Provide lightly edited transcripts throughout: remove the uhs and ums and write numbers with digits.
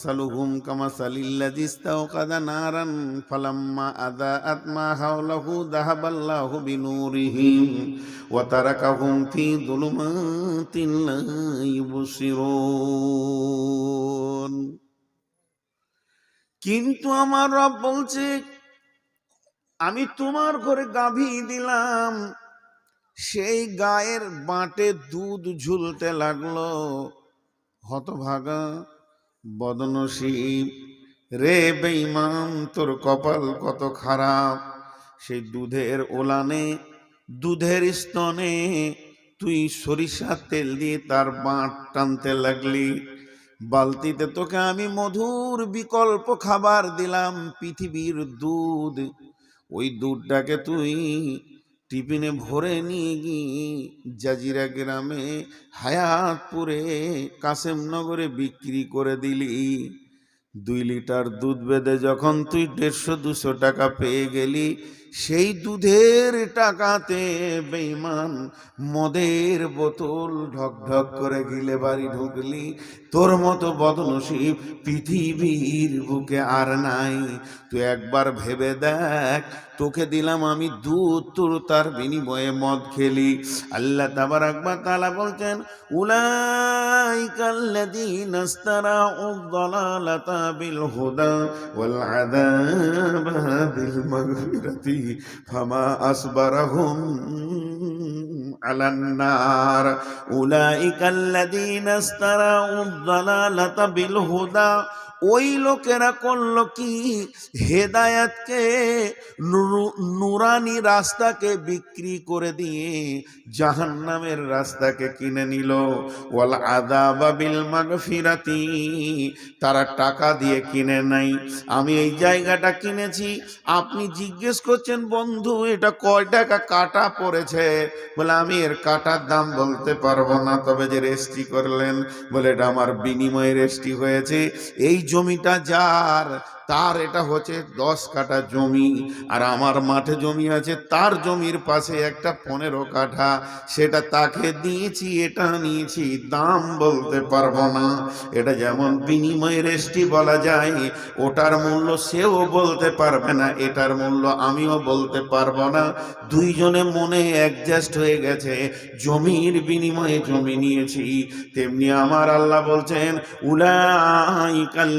মাসালুহুম কামাসালিল্লাযী ইসতাওকাদা নারান ফালাম্মা আযাআত মা হাওলাহু যাহাবাল্লাহু বিনূরিহিম ওয়া তারাকাহুম ফী যুলুমাতিন লা ইউবসিরুন। কিন্তু আমার রব বলছে, আমি তোমার ঘরে গাভী দিলাম, সেই গায়ের বাঁটে দুধ ঝুলতে লাগলো। হতভাগা, বদনসিব রে বেঈমান, তোর কপাল কত খারাপ। সেই দুধের ওলানে, দুধের স্তনে তুই সরিষার তেল দিয়ে তার বাঁট টানতে লাগলি। বালতিতে তোকে আমি মধুর বিকল্প খাবার দিলাম, পৃথিবীর দুধ। ওই দুধটাকে তুই টিফিনে ভরে নিয়ে গিয়ে জাজিরা গ্রামে, হায়াতপুরে, কাসেমনগরে বিক্রি করে দিলি। 2 লিটার দুধ বেঁধে যখন তুই 150-200 টাকা পেয়ে গেলি, সেই দুধের টাকাতে বেঈমান মদের বোতল ঢক ঢক করে গিলে বাড়ি ঢুকলি। তোর মতো বদনসিব পৃথিবীর বুকে আর নাই। তুই একবার ভেবে দেখ, তোকে দিলাম আমি দুধ, তোর তার বিনিময়ে মদ খেলি। আল্লাহ তাবারাক ওয়া তাআলা বলছেন, উলাইকাল্লাযীনা ইসতারাউদ দালালাতা বিল হুদা ওয়াল আযাবা বিল মাগফিরাতি ফামা আসবারাহুম আলান নার। উলাইকাল্লাযীনা ইসতারাউদ দালালাতা বিল হুদা, ওই লোকেরা করল কি, হেদায়েতকে, নুরানি রাস্তাকে বিক্রি করে দিয়ে জাহান্নামের রাস্তাকে কিনে নিল। ওয়াল আযাবা বিল মাগফিরাতি, তারা টাকা দিয়ে কিনে নাই। আমি এই জায়গাটা কিনেছি। আপনি জিজ্ঞেস করছেন, বন্ধু এটা কয় টাকা কাটা পড়েছে? বলে আমি এর কাটার দাম বলতে পারবো না, তবে যে রেজিস্ট্রি করলেন, বলে এটা আমার বিনিময়ে রেজিস্ট্রি হয়েছে। এই জমিটা যার, তার এটা হচ্ছে 10 কাঠা জমি, আর আমার মাঠে জমি আছে, তার জমির পাশে একটা 15 কাঠা, সেটা তাকে দিয়েছি, এটা নিয়েছি, দাম বলতে পারবো না। এটা যেমন বিনিময় রেজিস্ট্রি বলা যায়, ওটার মূল্য সেও বলতে পারবে না, এটার মূল্য আমিও বলতে পারবো না। দুইজনে মনে অ্যাডজাস্ট হয়ে গেছে, জমির বিনিময়ে জমি নিয়েছি। তেমনি আমার আল্লাহ বলছেন, উলাইকাল্লাযীনা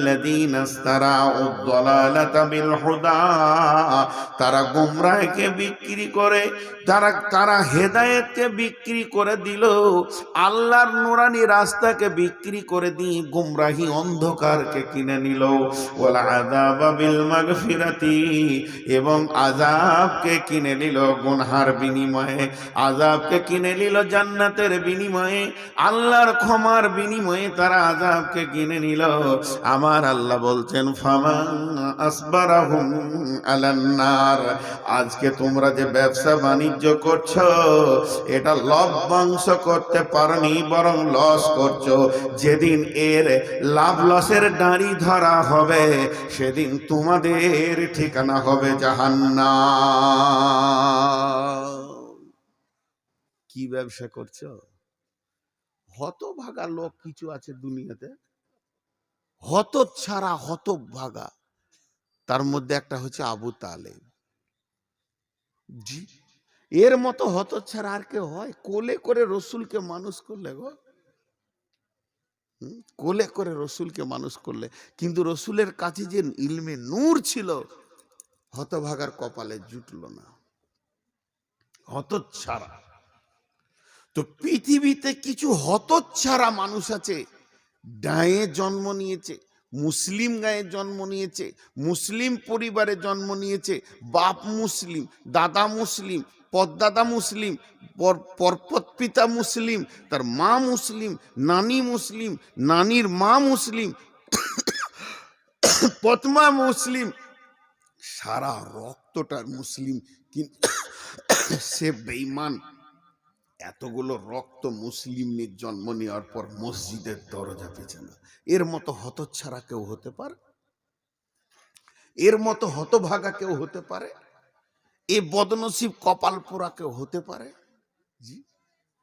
ইসতারাউদ দালালাতা বিল হুদা, তারা গোমরাহকে বিক্রি করে, তারা হেদায়েতকে বিক্রি করে দিল, আল্লাহর নুরানি রাস্তাকে বিক্রি করে দিয়ে গোমরাহি অন্ধকারকে কিনে নিল। ওয়াল আযাবা বিল মাগফিরাতি, এবং আযাবকে কিনে নিল গুনহার বিনিময়ে, আযাবকে কিনে নিল জান্নাতের বিনিময়ে, আল্লাহর ক্ষমার বিনিময়ে তারা আযাবকে কিনে নিল। আমার আল্লাহ বলছেন, ফামা আসবারাহুম আলান নার, আজকে তোমরা যে ব্যবসা বাণিজ্য করছো, এটা লভ্যাংশ করতে পারনি, বরং লস করছো। যেদিন এর লাভ লসের দাঁড়ি ধরা হবে, সেদিন তোমাদের ঠিকানা হবে জাহান্নাম। কি ব্যবসা করছো? হতভাগা লোক কিছু আছে দুনিয়াতে, হতচ্ছাড়া, হতভাগা। তার মধ্যে একটা হচ্ছে আবু তালেব। জি, এর মতো হতচ্ছাড়া আর কেউ হয়? কোলে করে রসুলকে মানুষ করলে গো, কোলে করে রসুলকে মানুষ করলে, কিন্তু রসুলের কাছে যে ইলমে নূর ছিল, হতভাগার কপালে জুটল না, হতচ্ছাড়া। তো পৃথিবীতে কিছু হতচ্ছাড়া মানুষ আছে, গায়ে জন্ম নিয়েছে, মুসলিম গায়ে জন্ম নিয়েছে, মুসলিম পরিবারে জন্ম নিয়েছে, বাপ মুসলিম, দাদা মুসলিম, পরদাদা মুসলিম, পরপিতা মুসলিম, তার মা মুসলিম, নানি মুসলিম, নানির মা মুসলিম, পতমা মুসলিম, সারা রক্তটার মুসলিম, কিন্তু সে বেঈমান। এতগুলো রক্ত মুসলিমের জন্ম নেওয়ার পর মসজিদের দরজা পেছে না। এর মতো হতচ্ছাড়া কেউ হতে পারে? এর মতো হতভাগা কেউ হতে পারে? এ বদনসিব কপাল পোড়া কেউ হতে পারে? জি।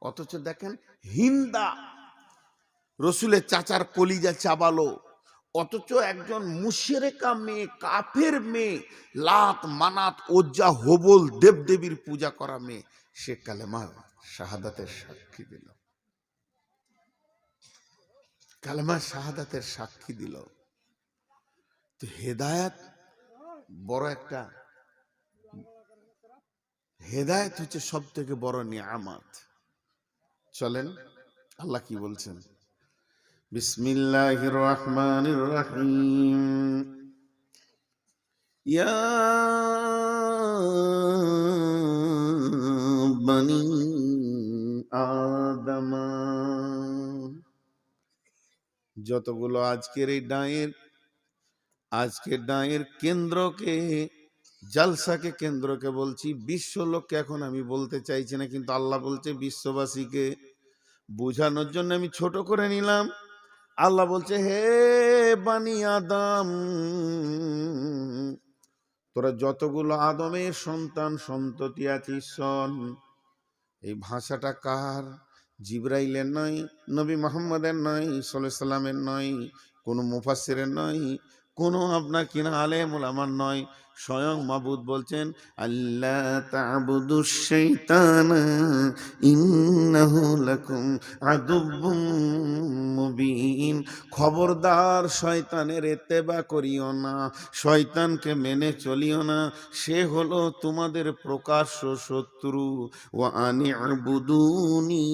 অথচ দেখেন, হিন্দা রসুলের চাচার কলিজা চাবালো, অথচ একজন মুশরিকা মেয়ে, কাফের মেয়ে, লাত মানাত ওজ্জা হবল দেবদেবীর পূজা করা মেয়ে, সে কালেমা শাহাদাতের সাক্ষী দিল, কালেমা শাহাদাতের সাক্ষী দিল। তো হেদায়েত বড় একটা, হেদায়েত হচ্ছে সব থেকে বড় নিয়ামত। চলেন আল্লাহ কি বলছেন, বিসমিল্লাহির রহমানির রহিম, ইয়া বনি আদম, যতগুলো আজকের ডায়ের কেন্দ্রকে, জালসাকে কেন্দ্রকে বলছি, বিশ্ব লোককে এখন আমি বলতে চাইছি না, কিন্তু আল্লাহ বলছে বিশ্ববাসীকে বোঝানোর জন্য আমি ছোট করে নিলাম। আল্লাহ বলছে, হে বানি আদম, তোরা যতগুলো আদমের সন্তান সন্ততি আছিস শোন। এই ভাষাটা কার? জিবরাইলের নয়, নবী মুহাম্মদের নয়, সাল্লাল্লাহু আলাইহি সাল্লামের নয়, কোনো মুফাসসিরের নয়, কোনো আপনার কিনা আলেম উলামার নয়, স্বয়ং মাবুদ বলছেন, আল্লাহ তা'বুদুশ শাইতানা ইন্নাহু লাকুম আদুব্বুম মুবিন। খবরদার শয়তানের ইত্তেবা করিও না, শয়তানকে মেনে চলিও না, সে হলো তোমাদের প্রকাশ্য শত্রু। ওয়া আনি'বুদুনি,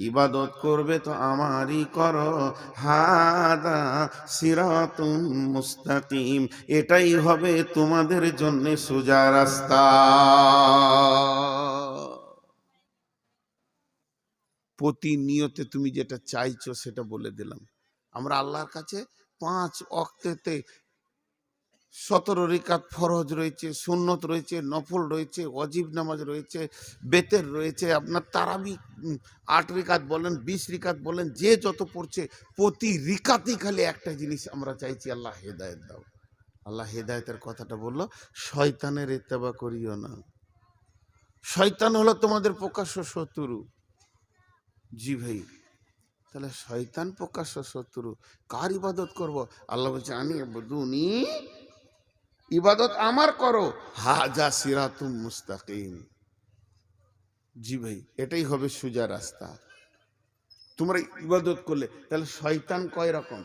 ইবাদত করবে তো আমারই করো, হাদা সিরাতুম মুস্তাকিম, এটাই হবে তোমাদের জন্য সোজা রাস্তা। প্রতিনিয়তে তুমি যেটা চাইছো সেটা বলে দিলাম। আমরা আল্লাহর কাছে 5 ওয়াক্তেতে 17 রিকাত ফরজ রয়েছে, সুন্নত রয়েছে, নফল রয়েছে, ওয়াজিব নামাজ রয়েছে, বেতের রয়েছে, আপনার তারাবি 8 রিকাত বলেন, 20 রিকাত বলেন, যে যত পড়ছে প্রতি রিকাতই খালি একটা জিনিস আমরা চাইছি, আল্লাহ হেদায়েত দাও। আল্লাহ হেদায়েতের কথাটা বললো, শয়তানের ইত্তেবা করিও না, শয়তান হলো তোমাদের প্রকাশ্য শত্রু। জি ভাই, তাহলে শয়তান প্রকাশ্য শত্রু, কার ইবাদত করব? আল্লাহ বলছে, আনি'বুদুনি, ইবাদত আমার করো, হাজা সিরাতুম মুস্তাকিম। জি ভাই, এটাই হবে সোজা রাস্তা। তোমরা ইবাদত করলে, তাহলে শয়তান কয় রকম?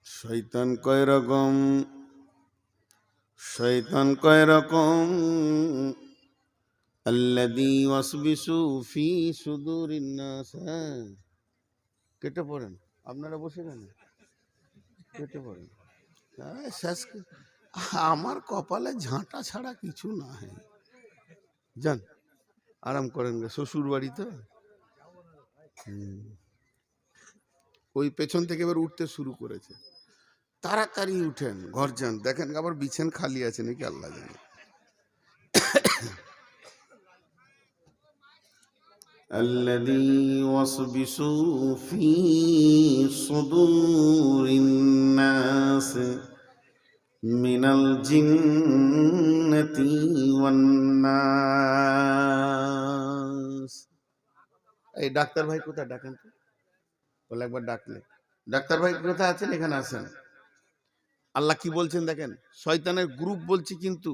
শয়তান কয় রকম? শয়তান কয় রকম? আল্লাযী ওয়াসবিসু ফি সুদুরিন নাস। হ্যাঁ, কেটে পড়েন, আপনারা বসে গেলেন, কেটে পড়েন। আমার কপালে ঝাঁটা ছাড়া কিছু না, যান আরাম করেন, শ্বশুর বাড়ি তো। ওই পেছন থেকে এবার উঠতে শুরু করেছে, তাড়াতাড়ি উঠেন, ঘর যান, দেখেন আবার বিছান খালি আছে নাকি, আল্লাহ জানে। আল্লাযী ওয়াসবিসু ফি সুদুরিন নাস মিনাল জিন্নাতি ওয়ান নাস। এই ডাক্তার ভাই কোথায়? ডাকেন তো, বলে একবার ডাকলে। ডাক্তার ভাই কোথায় আছেন? এখানে আছেন। আল্লাহ কি বলছেন দেখেন, শয়তানের গ্রুপ বলছি কিন্তু।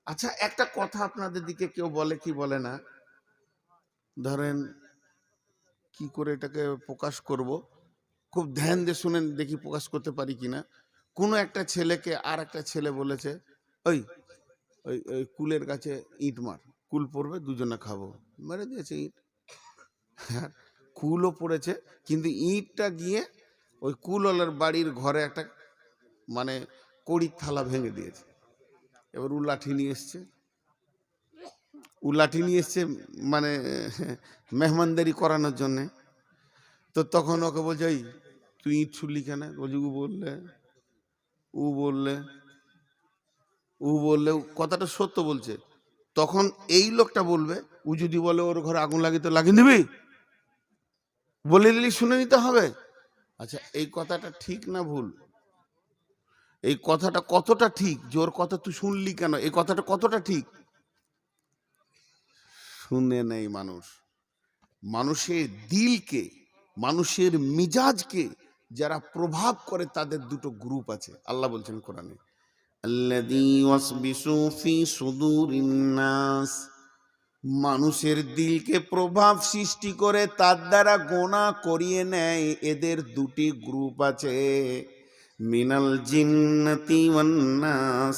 আচ্ছা, একটা কথা আপনাদের দিকে কেউ বলে কি বলে না, ধরেন কি করে এটাকে প্রকাশ করব, খুব ধ্যান দিয়ে শুনেন, দেখি প্রকাশ করতে পারি কিনা। কোনো একটা ছেলেকে আর একটা ছেলে বলেছে, ওই ওই ওই কুলের কাছে ইট মার, কুল পড়বে, দুজনে খাবো। মেরে দিয়েছে ইট, কুলও পড়েছে, কিন্তু ইটটা গিয়ে ওই কুলওয়ালার বাড়ির ঘরে একটা মানে কড়ির থালা ভেঙে দিয়েছে। এবার ও লাঠি নিয়ে এসছে, মানে মেহমানদারি করানোর জন্যে। তো তখন ওকে বলছে, এই তুই ইট ছুড়লি কেন? বলছি ও বললে কথাটা সত্য বলছে। তখন এই লোকটা বলবে, ও যদি বলে ওর ঘরে আগুন লাগিয়ে, তো লাগিয়ে দিবি, বলে দিলি শুনে নিতে হবে। আচ্ছা, এই কথাটা ঠিক না ভুল? এই কথাটা কতটা ঠিক? জোর কথা তুই শুনলি কেন, এই কথাটা কতটা ঠিক? শুনে নেই মানুষ। মানুষের দিলকে, মানুষের মিজাজকে যারা প্রভাব করে তাদের দুটো গ্রুপ আছে। আল্লাহ বলছেন কোরআনে, আল্লাযী ওয়াসবিসু ফি সুদুরিন নাস, মানুষের দিলকে প্রভাব সৃষ্টি করে তার দ্বারা গোনা করিয়ে নেয়, এদের দুটি গ্রুপ আছে। মিনাল জিন্নাতি ওয়ান নাস,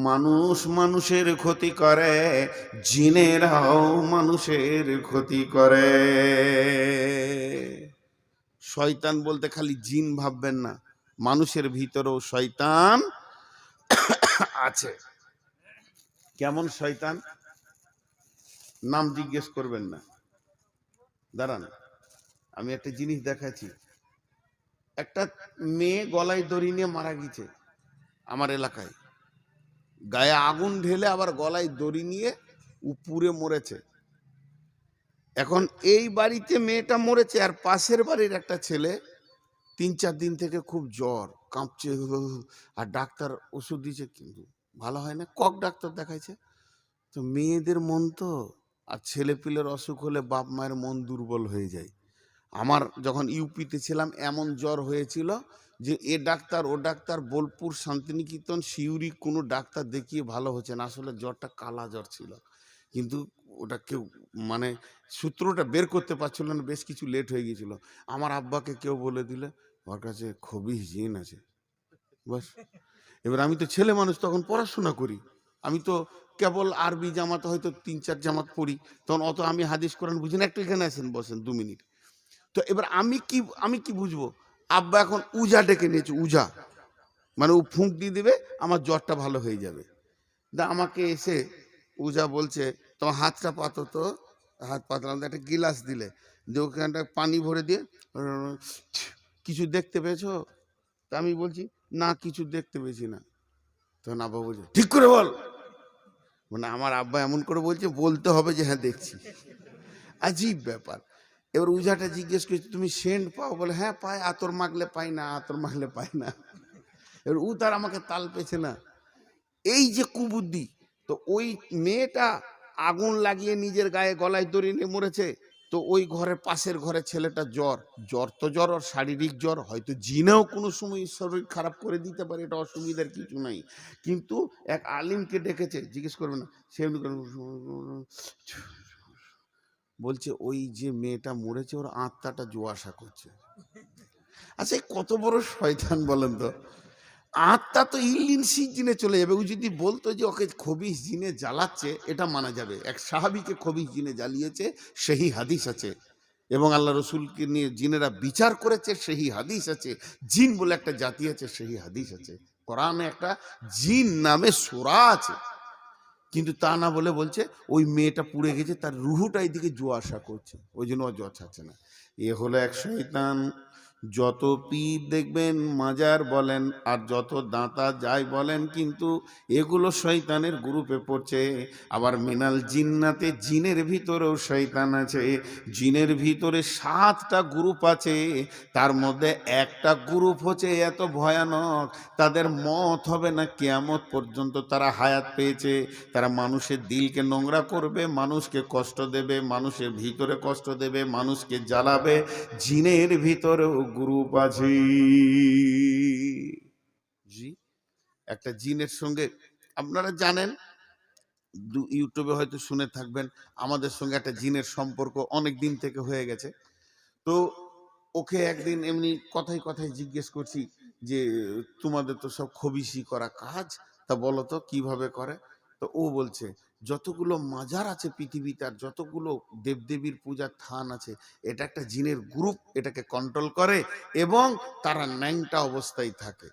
মানুষ মানুষের ক্ষতি করে, জিনেরাও মানুষের ক্ষতি করে। শয়তান বলতে খালি জিন ভাববেন না, মানুষের ভিতরেও শয়তান আছে। কেমন শয়তান? নাম জিজ্ঞেস করবেন না, দাঁড়ান আমি একটা জিনিস দেখাচ্ছি। একটা মেয়ে গলায় দড়ি নিয়ে মারা গেছে আমার এলাকায়, গায়ে আগুন ঢেলে আবার গলায় দড়ি নিয়ে উপরে মরেছে। এখন এই বাড়িতে মেয়েটা মরেছে, আর পাশের বাড়ির একটা ছেলে 3-4 দিন থেকে খুব জ্বর, কাঁপছে, আর ডাক্তার ওষুধ দিয়েছে কিন্তু ভালো হয় না, কক ডাক্তার দেখাইছে। তো মেয়েদের মন তো, আর ছেলে পিলের অসুখ হলে বাপ মায়ের মন দুর্বল হয়ে যায়। আমার যখন ইউপিতে ছিলাম এমন জ্বর হয়েছিল যে এ ডাক্তার ও ডাক্তার, বোলপুর, শান্তিনিকেতন, সিউড়ি, কোনো ডাক্তার দেখিয়ে ভালো হচ্ছে না। আসলে জ্বরটা কালা জ্বর ছিল, কিন্তু ওটা কেউ মানে সূত্রটা বের করতে পারছিল না, বেশ কিছু লেট হয়ে গিয়েছিল। আমার আব্বাকে কেউ বলে দিলে ওর কাছে খবিশ জিন আছে, বাস। এবার আমি তো ছেলে মানুষ, তখন পড়াশোনা করি, আমি তো কেবল আরবি জামাত হয়তো 3-4 জামাত পড়ি, তখন অত আমি হাদিস কোরআন বুঝি না। একটু এখানে আসেন, বসেন 2 মিনিট। তো এবার আমি কি বুঝবো? আব্বা এখন উজা ডেকে নিয়েছে, উজা মানে ও ফুঁক দিয়ে দিবে, আমার জ্বরটা ভালো হয়ে যাবে। দা আমাকে এসে উজা বলছে, তোমার হাতটা পাতো তো। হাত পাতলাম, একটা গিলাস দিলে, যে ওখানটা পানি ভরে দিয়ে, কিছু দেখতে পেয়েছো? তা আমি বলছি না, কিছু দেখতে পেয়েছি না। তখন আব্বা বলছে ঠিক করে বল। মানে আমার আব্বা এমন করে বলছে, বলতে হবে যে হ্যাঁ দেখছি। আজীব ব্যাপার। এবার উজাটা জিজ্ঞেস করছি তুমি সেন্ট পাও? বলে হ্যাঁ পাই, আতর মাখলে পাই না, আতর মাখলে পাই না। এবার ও তার আমাকে তাল পেছে না, এই যে কুবুদ্ধি। তো ওই মেয়েটা আগুন লাগিয়ে নিজের গায়ে গলায় দড়ি নিয়ে মরেছে, তো ওই ঘরের পাশের ঘরের ছেলেটা জ্বর, জ্বর তো জ্বর, ওর শারীরিক জ্বর, হয়তো জিনেও কোনো সময় শরীর খারাপ করে দিতে পারে, এটা অসুবিধার কিছু নাই। কিন্তু এক আলিমকে ডেকেছে, জিজ্ঞেস করবে না, সে বলছে ওই যে মেয়েটা মরেছে ওর আত্মাটা জোয়াশা করছে। আচ্ছা কত বড় শয়তান বলেন তো। আত্মা তো ইলিনসি জিনে চলে যাবে। ও যদি বলতো যে ওকে খবিস জিনে জ্বালাচ্ছে, এটা মানা যাবে। এক সাহাবীকে খবিস জিনে জ্বালিয়েছে, সেই হাদিস আছে, এবং আল্লাহ রসুলকে নিয়ে জিনেরা বিচার করেছে, সেই হাদিস আছে। জিন বলে একটা জাতি আছে, সেই হাদিস আছে। কোরআনে একটা জিন নামে সূরা আছে। কিন্তু তা না বলে বলছে ওই মেয়েটা পুড়ে গেছে, তার রুহুটা এইদিকে জো আশা করছে, ওই জন্য ও জ্বর ছাড়ছে না। এ হলো এক শয়তান। যত পীর দেখবেন মাজার বলেন আর যত দাতা যাই বলেন, কিন্তু এগুলো শয়তানের গ্রুপে পড়ছে। আবার মিনাল জিন্নাতে, জিনের ভিতরেও শয়তান আছে। জিনের ভিতরে 7টা গ্রুপ আছে, তার মধ্যে একটা গ্রুপ হচ্ছে এত ভয়ানক, তাদের মত হবে না কিয়ামত পর্যন্ত। তারা হায়াত পেয়েছে, তারা মানুষের দিলকে নোংরা করবে, মানুষকে কষ্ট দেবে, মানুষের ভিতরে কষ্ট দেবে, মানুষকে জ্বালাবে। জিনের ভিতরেও গ্রুপ আছে। জি, একটা জিনের সঙ্গে আপনারা জানেন, ইউটিউবে হয়তো শুনে থাকবেন, আমাদের সঙ্গে একটা জিনের সম্পর্ক অনেক দিন থেকে হয়ে গেছে। তো ওকে একদিন এমনি কথায় কথায় জিজ্ঞেস করছি যে তোমাদের তো সব খবিসি করা কাজ, তা বলো তো কিভাবে করে। তো ও বলছে যতগুলো মাজার আছে পৃথিবীতে, আর যতগুলো দেবদেবীর পূজার থান আছে, এটা একটা জিনের গ্রুপ এটাকে কন্ট্রোল করে, এবং তারা ন্যাংটা অবস্থায় থাকে।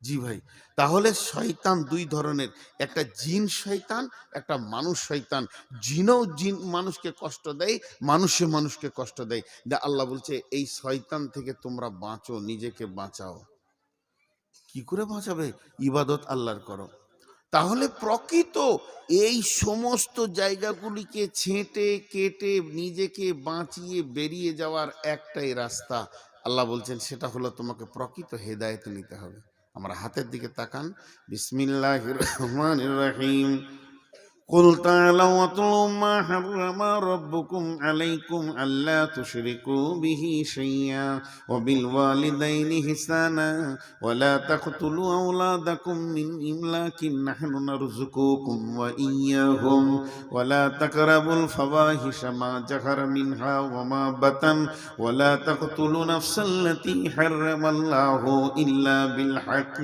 জি ভাই, তাহলে শয়তান 2 ধরনের, একটা জিন শয়তান, একটা মানুষ শয়তান। জিনও জিন মানুষকে কষ্ট দেয়, মানুষে মানুষকে কষ্ট দেয়। আল্লাহ বলছে এই শয়তান থেকে তোমরা বাঁচো, নিজেকে বাঁচাও। কি করে বাঁচাবে? ইবাদত আল্লাহর করো। তাহলে প্রকৃত এই সমস্ত জায়গাগুলিকে ছেঁটে কেটে নিজেকে বাঁচিয়ে বেরিয়ে যাওয়ার একটাই রাস্তা, আল্লাহ বলছেন সেটা হলো তোমাকে প্রকৃত হেদায়েত নিতে হবে। আমরা হাতের দিকে তাকান, বিসমিল্লাহির রহমানির রহিম। قل تعالوا واتلوا ما حرم ربكم عليكم ألا تشركوا به شيئا وبالوالدين إحسانا ولا تقتلوا أولادكم من إملاق نحن نرزقكم وإياهم ولا تقربوا الفواحش ما ظهر منها وما بطن ولا تقتلوا نفسا التي حرم الله إلا بالحق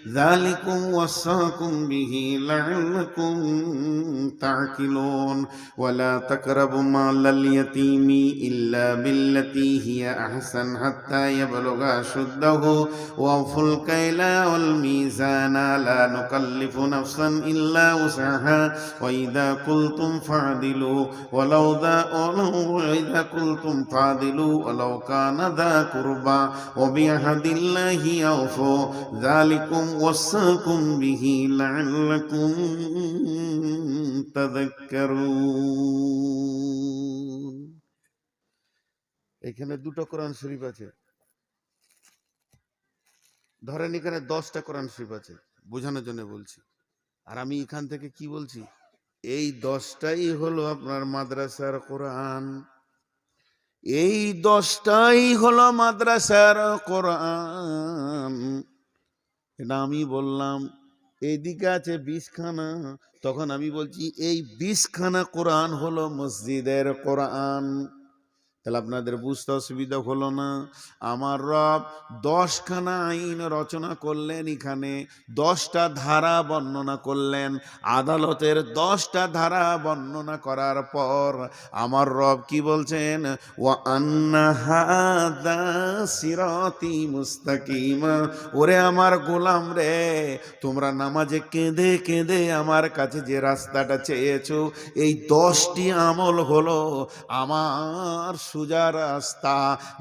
ذلكم وصاكم به لعلكم تعقلون ولا تقربوا مال اليتيم إلا بالتي هي أحسن حتى يبلغ أشده وأوفوا الكيل والميزان لا نكلف نفسا إلا وسعها وإذا قلتم فاعدلوا ولو كان ذا قربى وبعهد الله أوفوا ذلكم وصاكم به لعلكم তাযাক্কারুন। এখানে দুটো কোরআন শরীফ আছে, ধরেন এখানে 10টা কোরআন শরীফ আছে, বোঝানোর জন্য বলছি। আর আমি এখান থেকে কি বলছি, এই 10টাই হলো আপনার মাদ্রাসার কোরআন, এই 10টাই হলো মাদ্রাসার কোরআন। এটা আমি বললাম। এইদিকে আছে 20খানা, তখন আমি বলছি এই 20খানা কোরআন হলো মসজিদের কোরআন। তাহলে আপনাদের বুঝতে অসুবিধা হলো না? আমার রব 10খানা আইন রচনা করলেন, এখানে 10টা ধারা বর্ণনা করলেন। আদালতের 10টা ধারা বর্ণনা করার পর আমার রব কি বলছেন, ওয়া আন্না হাযা সিরাতি মুস্তাকিমা। ওরে আমার গোলাম রে, তোমরা নামাজে কেঁদে কেঁদে আমার কাছে যে রাস্তাটা চেয়েছো, এই 10টি আমল হলো আমার সোজা রাস্তা।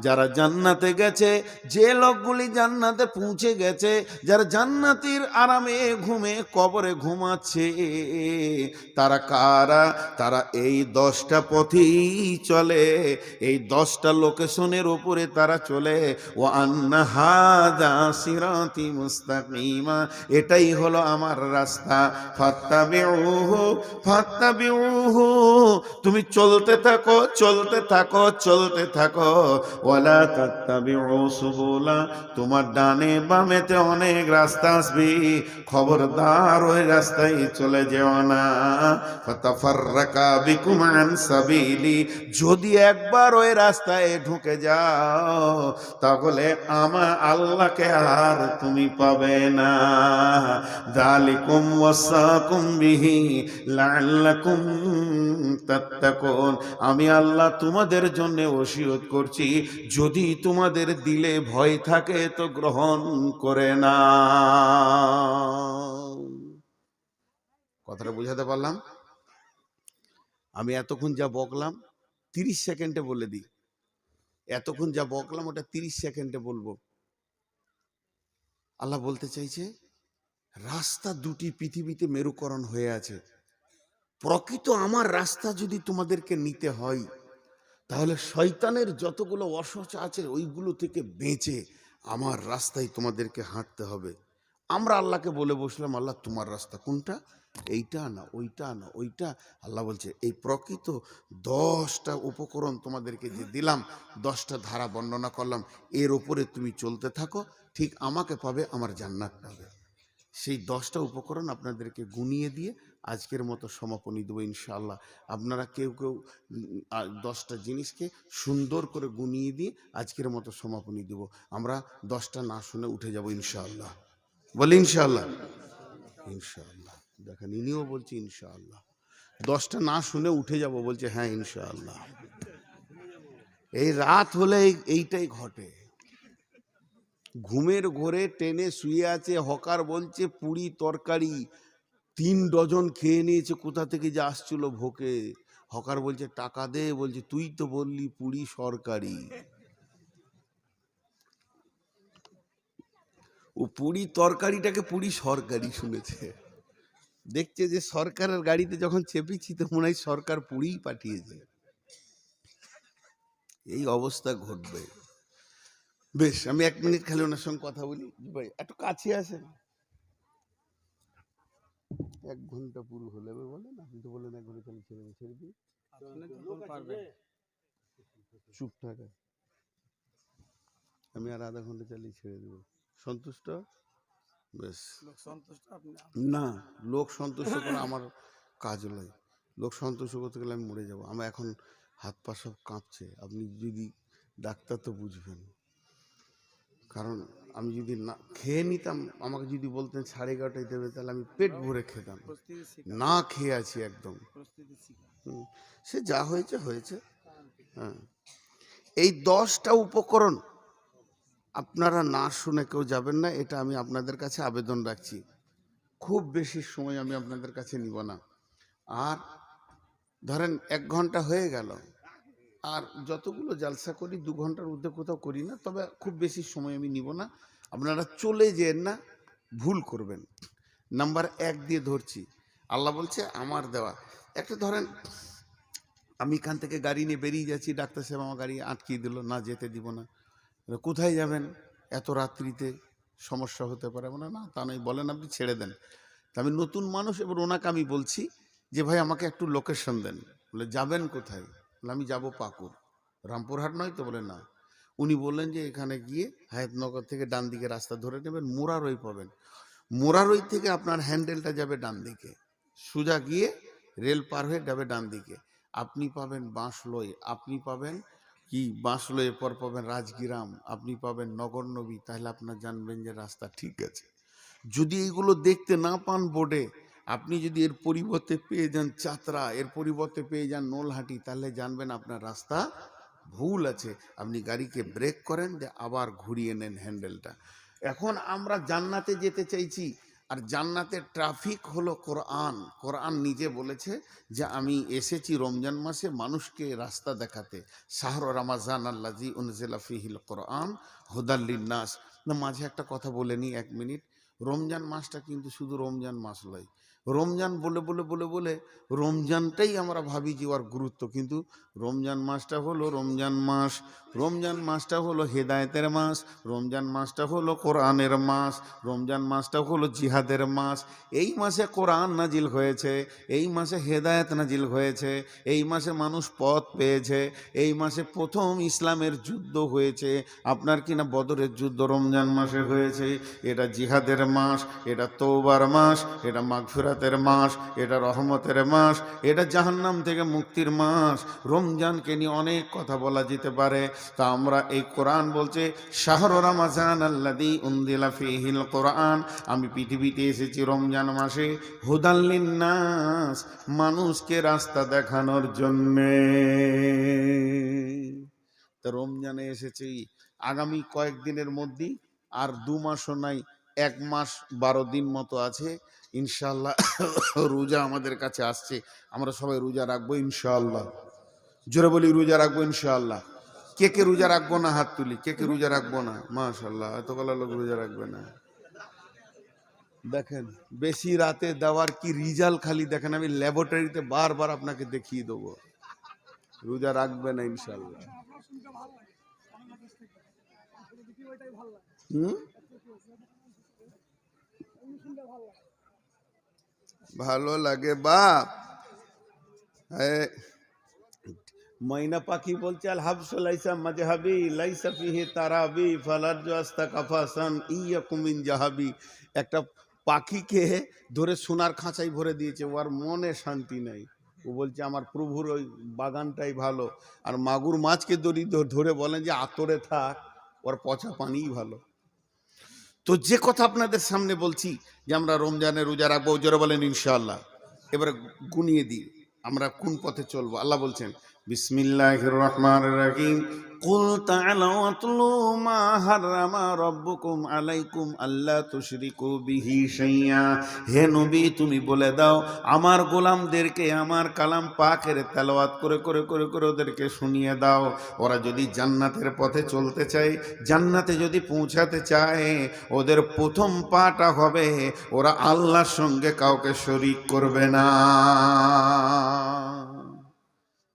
যারা জান্নাতে গেছে, যে লোকগুলি জান্নাতে পৌঁছে গেছে, যারা জান্নাতের আরামে ঘুমে কবরে ঘুমাচ্ছে, তারা কারা? তারা এই 10টা পথেই চলে, এই 10টা লোকেশনের উপরে তারা চলে। ও আন্না হাযা সিরাতি মুস্তাকিমা, এটাই হলো আমার রাস্তা। ফাত্তাবিউহু ফাত্তাবিউহু, তুমি চলতে থাকো চলতে থাকো চলতে থাকো। ওয়ালা তাত্তাবিউ সুবুলা, তোমার ডানে বামেতে অনেক রাস্তা আসবে, খবরদার ওই রাস্তায় চলে যেও না। ফাতাফাররাকা বিকুম আন সাবিলি, যদি একবার ওই রাস্তায় ঢুকে যাও তাহলে আমার আল্লাহকে আর তুমি পাবে না। যালিকুম ওয়াসাকুম বিহি লাআল্লাকুম তাত্তাকুন, আমি আল্লাহ তোমাদের জন্য ওসিয়ত করছি, যদি তোমাদের দিলে ভয় থাকে তো গ্রহণ করে না। কথাটা বুঝাতে পারলাম? আমি এতক্ষণ যা বকলাম 30 সেকেন্ডে বলে দিই, এতক্ষণ যা বকলাম ওটা 30 সেকেন্ডে বলবো। আল্লাহ বলতে চাইছে, রাস্তা দুটি পৃথিবীতে মেরুকরণ হয়ে আছে। প্রকৃত আমার রাস্তা যদি তোমাদেরকে নিতে হয়, তাহলে শয়তানের যতগুলো অসচা আছে ওইগুলো থেকে বেঁচে আমার রাস্তায় তোমাদেরকে হাঁটতে হবে। আমরা আল্লাহকে বলে বসলাম, আল্লাহ তোমার রাস্তা কোনটা? এইটা না ওইটা না ওইটা। আল্লাহ বলছে, এই প্রকৃত 10টা উপকরণ তোমাদেরকে যে দিলাম, 10টা ধারা বর্ণনা করলাম, এর উপরে তুমি চলতে থাকো, ঠিক আমাকে পাবে, আমার জান্নাত পাবে। সেই 10টা উপকরণ আপনাদেরকে গুনিয়ে দিয়ে আজকের মতো সমাপনী দেবো ইনশাআল্লাহ। আপনারা কেউ কেউ 10টা জিনিসকে সুন্দর করে গুনিয়ে দিয়ে আজকের মতো সমাপনী দেব। আমরা 10টা না শুনে উঠে যাব ইনশাআল্লাহ। বলি ইনশাআল্লাহ। ইনশাআল্লাহ। দেখেন ইনিও বলছে ইনশাআল্লাহ। 10টা না শুনে উঠে যাব, বলছে হ্যাঁ ইনশাআল্লাহ। এই রাত হলে এইটাই ঘটে। ঘুমের ঘোরে ট্রেনে শুয়ে আছে, হকার বলছে পুরি তরকারি 3 ডজন খেয়ে নিয়েছে, কোথা থেকে যে আসছিল ভোকে। হকার বলছে টাকা দে, বলছে তুই তো বললি পুরি সরকারি। ও পুরি তরকারিটাকে পুরি সরকারি শুনেছে, দেখছে যে সরকারের গাড়িতে যখন চেপেছি তো মনে হয় সরকার পুরিই পাঠিয়েছে। এই অবস্থা ঘটবে। বেশ, আমি 1 মিনিট খালি ওনার সঙ্গে কথা বলি। ভাই একটু কাছে আসেন। 1 ঘন্টা পুরো হলে বলেন, আপনি তো বলেন 1 ঘন্টা চালিয়ে ছেড়ে দিই। চুপ থাকা, আমি আর আধা ঘন্টা চালিয়ে ছেড়ে দেবো। সন্তুষ্ট? বেশ। না, লোক সন্তুষ্ট করা আমার কাজ নয়। লোক সন্তুষ্ট করতে গেলে আমি মরে যাবো। আমার এখন হাত পা সব কাঁপছে। আপনি যদি ডাক্তার তো বুঝবেন, কারণ আমি যদি না খেয়ে নিতাম, আমাকে যদি বলতেন 11:30টায় দেবে, তাহলে আমি পেট ভরে খেতাম। না খেয়ে আছি একদম। সে যা হয়েছে হয়েছে। হ্যাঁ, এই 10টা উপকরণ আপনারা না শুনে কেউ যাবেন না, এটা আমি আপনাদের কাছে আবেদন রাখছি। খুব বেশি সময় আমি আপনাদের কাছে নিব না। আর ধরেন 1 ঘন্টা হয়ে গেল, আর যতগুলো জালসা করি 2 ঘন্টার ঊর্ধ্বে কোথাও করি না, তবে খুব বেশি সময় আমি নিব না। আপনারা চলে যেন না, ভুল করবেন। নাম্বার 1 দিয়ে ধরছি, আল্লাহ বলছে আমার দেওয়া। একটা ধরেন আমি এখান থেকে গাড়ি নিয়ে বেরিয়ে যাচ্ছি, ডাক্তার সাহেব আমার গাড়ি আটকিয়ে দিল, না যেতে দিব না। কোথায় যাবেন এত রাত্রিতে, সমস্যা হতে পারে। না না, তা নয়, বলেন আপনি ছেড়ে দেন। তা আমি নতুন মানুষ, এবার ওনাকে আমি বলছি যে ভাই আমাকে একটু লোকেশন দেন। বলে যাবেন কোথায়? বলে আমি যাব পাকুড়। রামপুরহাট নয় তো? বলে না। উনি বললেন যে এখানে গিয়ে হায়াতনগর থেকে ডান দিকে রাস্তা ধরে নেবেন, মোরারই পাবেন। মোরারই থেকে আপনার হ্যান্ডেলটা যাবে ডান দিকে, সোজা গিয়ে রেল পার হয়ে যাবে ডান দিকে। আপনি পাবেন বাঁশলই, আপনি পাবেন কি বাঁশলইয়ের পর পাবেন রাজগিরাম, আপনি পাবেন নগরনবী। তাহলে আপনার জানবেন যে রাস্তা ঠিক আছে। যদি এইগুলো দেখতে না পান বোর্ডে, আপনি যদি এর পরিবর্তে পেয়ে যান চাতরা, এর পরিবর্তে পেয়ে যান নোলহাটি, তাহলে জানবেন আপনার রাস্তা ভুল আছে। আপনি গাড়িকে ব্রেক করেন, যে আবার ঘুরিয়ে নেন হ্যান্ডেলটা। এখন আমরা জান্নাতে যেতে চাইছি, আর জান্নাতের ট্রাফিক হলো কোরআন। কোরআন নিজে বলেছে যে আমি এসেছি রমজান মাসে মানুষকে রাস্তা দেখাতে। শাহর রমাজান আল্লাযী উনজিলা ফীহিল কোরআন হুদাল লিন্নাস। না, মাঝে একটা কথা বলে নি 1 মিনিট। রমজান মাসটা কিন্তু শুধু রমজান মাস নয়। রমজান বলে বলে বলে বলে রমজানটাই আমরা ভাবি যে ওর গুরুত্ব, কিন্তু রমজান মাসটা হলো রমজান মাস। রমজান মাসটা হলো হেদায়েতের মাস। রমজান মাসটা হলো কোরআনের মাস। রমজান মাসটা হলো জিহাদের মাস। এই মাসে কোরআন নাজিল হয়েছে, এই মাসে হেদায়েত নাজিল হয়েছে, এই মাসে মানুষ পথ পেয়েছে, এই মাসে প্রথম ইসলামের যুদ্ধ হয়েছে। আপনার কিনা বদরের যুদ্ধ রমজান মাসে হয়েছে। এটা জিহাদের মাস, এটা তওবার মাস, এটা মাগফিরাতের মাস, এটা রহমতের মাস, এটা জাহান্নাম থেকে মুক্তির মাস। রমজানকে নিয়ে অনেক কথা বলা যেতে পারে, তা আমরা এই কোরআন বলছে শাহরু রমাজান আল্লাযী উনজিলা ফীহিল কোরআন। আমি পৃথিবীতে এসেছি রমজান মাসে, হুদাল লিন্নাস, মানুষকে রাস্তা দেখানোর জন্যে। তা রমজানে এসেছি, আগামী কয়েকদিনের মধ্যেই, আর 2 মাসও নাই, 1 মাস 12 দিন মতো আছে ইনশাআল্লাহ। রোজা আমাদের কাছে আসছে, আমরা সবাই রোজা রাখবো ইনশাআল্লাহ। জোরে বলি রোজা রাখবো ইনশাআল্লাহ। কে কে রোজা রাখবো না হাত তুলি, কে কে রোজা রাখবো না? মাশাআল্লাহ, এতগুলো লোক রোজা রাখবে না। দেখেন বেশি রাতে দেওয়ার কি রেজাল্ট, খালি দেখেন, আমি ল্যাবরেটরিতে বারবার আপনাকে দেখিয়ে দেবো। রোজা রাখবে না ইনশাআল্লাহ। ভালো লাগে বাপ। ময়না পাখি বলছে আল হাবসু লাইসা মাজহাবি লাইসা ফিহি তারাবি ফালারজু আস্তাকাফাসান ইয়াকুম মিন জাহাবি। একটা পাখিকে ধরে সোনার খাঁচায় ভরে দিয়েছে, ওর মনে শান্তি নেই। ও বলছে আমার প্রভুর ওই বাগানটাই ভালো। আর মাগুর মাছকে দড়ি ধরে বলেন যে আতরে থাক, ওর পচা পানিই ভালো। তো যে কথা আপনাদের সামনে বলছি যে আমরা রমজানে রোজা রাখবো, জোরে বলেন ইনশাআল্লাহ। এবারে গুনিয়ে দিই আমরা কোন পথে চলবো। আল্লাহ বলছেন বিসমিল্লাহির রহমানির রহিম, কুল তাআলাউ আতলু মা হাররামা রাব্বুকুম আলাইকুম আল্লা তুশরিকু বিহি শাইয়্যা। হে নবী তুমি বলে দাও আমার গোলামদেরকে আমার কালাম পাকের তেলাওয়াত করে করে করে করে ওদেরকে শুনিয়ে দাও। ওরা যদি জান্নাতের পথে চলতে চায়, জান্নাতে যদি পৌঁছাতে চায়, ওদের প্রথম পাটা হবে ওরা আল্লাহর সঙ্গে কাউকে শরীক করবে না।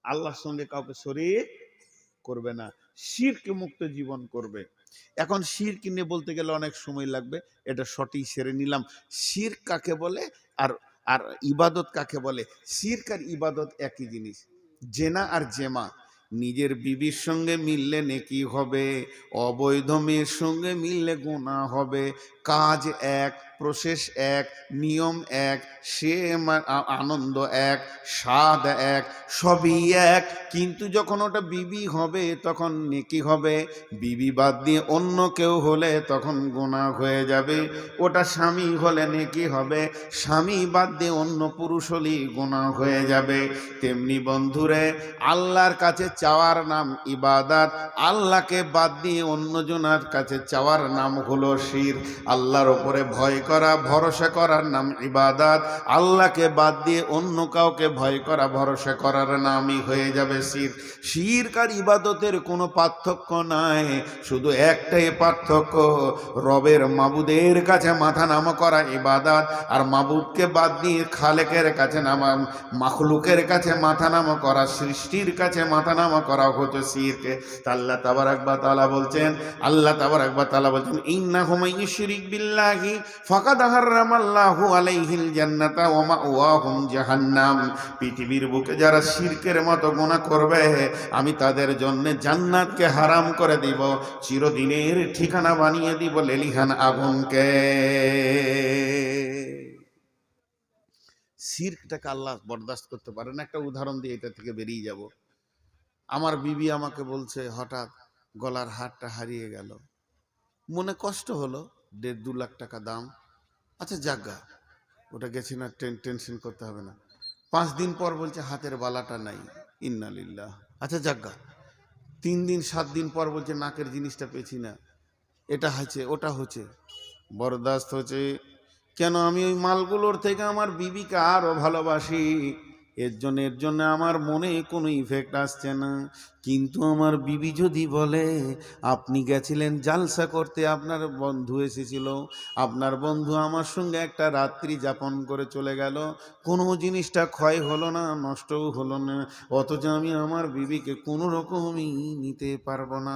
আল্লাহর সঙ্গে কাউকে শরীক করবে না, শিরক মুক্ত জীবন করবে। এখন শিরক নিয়ে বলতে গেলে অনেক সময় লাগবে, এটা সঠিক সেরে নিলাম। শিরক কাকে বলে আর আর ইবাদত কাকে বলে? শিরক আর ইবাদত একই জিনিস। জেনা আর জেমা, নিজের বিবির সঙ্গে মিললে নেকি হবে, অবৈধ মেয়ের সঙ্গে মিললে গুনাহ হবে। কাজ এক, প্রসেস এক, নিয়ম এক, সে আনন্দ এক, স্বাদ এক, সবই এক, কিন্তু যখন ওটা বিবি হবে তখন নেকি হবে। বিবি বাদ দিয়ে অন্য কেউ হলে তখন গুনাহ হয়ে যাবে। ওটা স্বামী হলে নেকি হবে, স্বামী বাদ দিয়ে অন্য পুরুষ হলেই গুনাহ হয়ে যাবে। তেমনি বন্ধুরে, আল্লাহর কাছে চাওয়ার নাম ইবাদত, আল্লাহকে বাদ দিয়ে অন্যজনের কাছে চাওয়ার নাম হলো শিরক। আল্লাহর উপরে ভয় করা, ভরসা করার নাম ইবাদত, আল্লাহকে বাদ দিয়ে অন্য কাউকে ভয় করা, ভরসা করার নামই হয়ে যাবে শিরক। শিরক আর ইবাদতের কোনো পার্থক্য নাই, শুধু একটাই পার্থক্য, রবের মাবুদের কাছে মাথা নত করা ইবাদত, আর মাবুদকে বাদ দিয়ে খালেকের কাছে নামা, মাখলুকের কাছে মাথা নত করা, সৃষ্টির কাছে মাথা নত করা হচ্ছে শিরক। আল্লাহ তাবারক ওয়া তাআলা বলছেন, আল্লাহ তাবারক ওয়া তাআলা বলছেন, ইন্নাহু মান ইউশরিক বিল্লাহি ফাকাদ হারামাল্লাহু আলাইহিল জান্নাতা ওয়া মাওয়াহুম জাহান্নাম। পৃথিবীর বুকে যারা শিরকের মতো গুনাহ করবে, আমি তাদের জন্য জান্নাতকে হারাম করে দিব, চিরদিনের ঠিকানা বানিয়ে দিব লেলিহান আগুনকে। শিরকটাকে আল্লাহ বরদাস্ত করতে পারে না। একটা উদাহরণ দিয়ে এটা থেকে বেরিয়ে যাব। আমার বিবি আমাকে বলছে, হঠাৎ গলার হারটা হারিয়ে গেল, মনে কষ্ট হলো, 1.5-2 লাখ টাকা দাম। আচ্ছা জাগা, ওটা গেছি না, টেনশন করতে হবে না। 5 দিন পর বলছে হাতের বালাটা নাই, ইন্না লিল্লাহ। আচ্ছা জাগা, 3 দিন 7 দিন পর বলছে নাকের জিনিসটা পেছি না, এটা হচ্ছে ওটা হচ্ছে, বরদাস্ত হচ্ছে। কেন? আমি ওই মালগুলোর থেকে আমার বিবিকে আরো ভালোবাসি, এর জন্য আমার মনে কোনো ইফেক্ট আসছে না। কিন্তু আমার বিবি যদি বলে, আপনি গেছিলেন জালসা করতে, আপনার বন্ধু এসেছিল, আপনার বন্ধু আমার সঙ্গে একটা রাত্রি যাপন করে চলে গেল, কোনো জিনিসটা ক্ষয় হলো না, নষ্টও হলো না, অথচ আমি আমার বিবিকে কোনো রকমই নিতে পারবো না,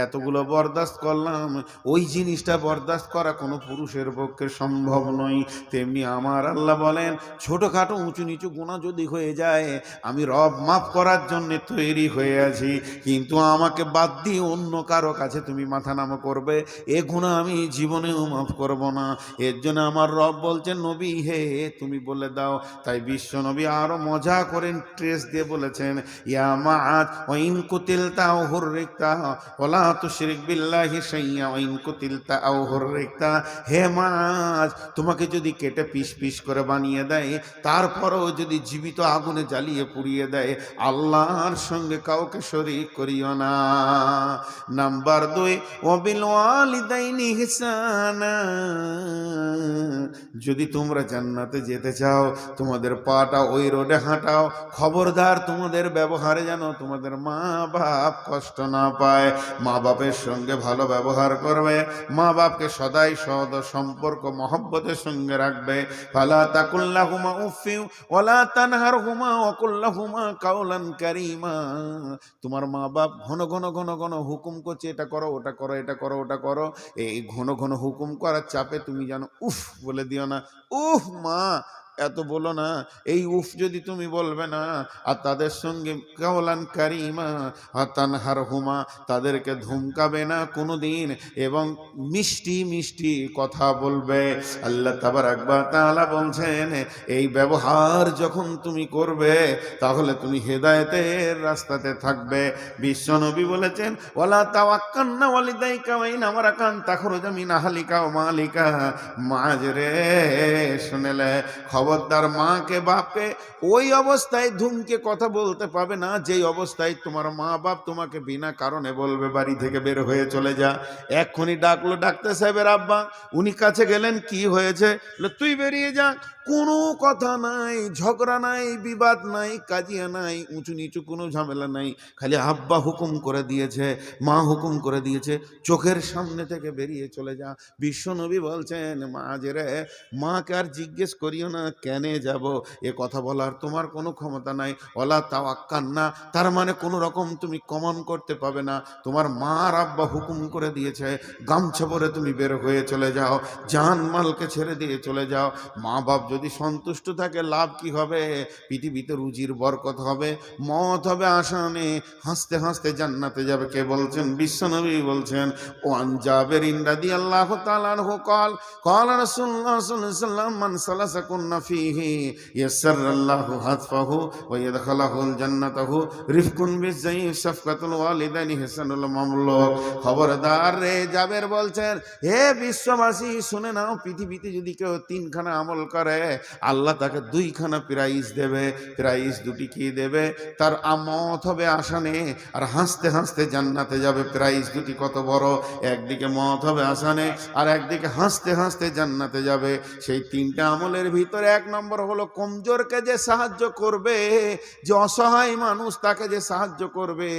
এতগুলো বরদাস্ত করলাম, ওই জিনিসটা বরদাস্ত করা কোনো পুরুষের পক্ষে সম্ভব নয়। তেমনি আমার আল্লাহ বলেন, ছোটোখাটো উঁচু নিচু গুনাহ যদি হয়ে যায়, আমি রব মাফ করার জন্য তৈরি হয়ে আছি, কিন্তু আমাকে বাদ দিয়ে অন্য কারো কাছে তুমি মাথা নত করবে, এ গুনাহ আমি জীবনেও মাফ করব না। এর জন্য আমার রব বলছেন, নবী হে তুমি বলে দাও। তাই বিশ্ব নবী আরো মজা করে ট্রেস দিয়ে বলেছেন, ইয়া মাআদ ওয়া ইন কুতিলতা আও হুররিকতা ওয়ালা তুশরিক বিল্লাহি শাইয়্যা ওয়া ইন কুতিলতা আও হুররিকতা। হে মাআদ, তোমাকে যদি কেটে পিস পিস করে বানিয়ে দেয়, তারপরেও যদি জীবিত আগুনে জ্বালিয়ে পুড়িয়ে দেয়, আল্লাহর সঙ্গে কাউকে শরীক করিও না। নাম্বার 2, ওয়াবিল ওয়ালিদাইনি ইহসানা। যদি তোমরা জান্নাতে যেতে চাও, তোমাদের পাটা ওই রোডে হাঁটাও, খবরদার তোমাদের ব্যবহারে যেন তোমাদের মা বাপ কষ্ট না পায়। মা বাপের সঙ্গে ভালো ব্যবহার করবে, মা বাপকে সদাই সদ সম্পর্ক মহব্বতের সঙ্গে রাখবে। ফালা তাকুল্লাহুমা উফিউ ওয়ালা তানহারহুমা ওয়া কুল্লাহুমা কাওলান কারীমা। তোমার মা বাপ ঘন ঘন ঘন ঘন হুকুম করছে, এটা করো ওটা করো, এটা করো ওটা করো, এই ঘন ঘন হুকুম করার চাপে তুমি জানো উফ বলে দিও না। উফ মা এত বলো না, এই উফ যদি তুমি বলবে না, আর তাদের সঙ্গে কাওলান কারীমা তানহারহুমা, তাদেরকে ধমকাবে না কোনো দিন, এবং মিষ্টি মিষ্টি কথা বলবে। আল্লাহ তাবারক ওয়া তাআলা বলছেন, এই ব্যবহার যখন তুমি করবে, তাহলে তুমি হেদায়েতের রাস্তাতে থাকবে। বিশ্ব নবী বলেছেন, ওয়ালা তাওয়াক্কালনা ওয়ালিদাইকা ওয়া ইন আমারাকান তাখরুজা মিন আহলিকা ওয়া মালিকা। মাঝরে শুনেলে, খবরদার মাকে বাপকে ওই অবস্থায় ধুমকে কথা বলতে পাবে না, যেই অবস্থায় তোমার মা বাপ তোমাকে বিনা কারণে বলবে বাড়ি থেকে বের হয়ে চলে যা। এক্ষুনি ডাকলো ডাক্তার সাহেবের আব্বা, উনি কাছে গেলেন, কি হয়েছে? তুই বেরিয়ে যা। কোনো কথা নাই, ঝগড়া নাই, বিবাদ নাই, কাজিয়া নাই, উঁচু নিচু কোনো ঝামেলা নাই, খালি আব্বা হুকুম করে দিয়েছে, মা হুকুম করে দিয়েছে, চোখের সামনে থেকে বেরিয়ে চলে যা। বিশ্ব নবী বলছেন, মাঝরে মাকে আর জিজ্ঞেস করিও না কেন যাব, এ কথা বলার তোমার কোনো ক্ষমতা নাই। ওয়ালা তাওয়াক্কালনা, তার মানে কোনো রকম তুমি কমন করতে পাবে না, তোমার মা আর আব্বা হুকুম করে দিয়েছে, গামছা পরে তুমি বের হয়ে চলে যাও, জান মালকে ছেড়ে দিয়ে চলে যাও। মা বাপ যদি সন্তুষ্ট থাকে লাভ কি হবে? পৃথিবীতে রুজির বরকত হবে, মত হবে আসানে, হাসতে হাসতে জান্নাতে যাবে। কে বলছেন? বিশ্বনবী বলছেন। ওয়ান জাবের রাদিয়াল্লাহু তাআলা আনহু قال قال رسول الله صلى الله عليه وسلم من سلككن فيه يسر الله حتفه ويدخله الجنته رفق بالزيف شفقة الوالدين حسن المملوك। খবরদার রে, জাবের বলছেন, হে বিশ্ববাসী শুনে নাও, পৃথিবীতে যদি কেউ 3খানা আমল করে আল্লাহ তাকে 2খানা প্রাইজ দেবে। প্রাইজ দুটি কি দেবে? তার আমত হবে আসানে, আর হাসতে হাসতে জান্নাতে যাবে। প্রাইজ দুটি কত বড়! একদিকে মত হবে আসানে, আর একদিকে হাসতে হাসতে জান্নাতে যাবে। সেই 3টা আমলের ভিতরে 1 নম্বর হলো কমজোরকে যে সাহায্য করবে, যে অসহায় মানুষ তাকে যে সাহায্য করবে,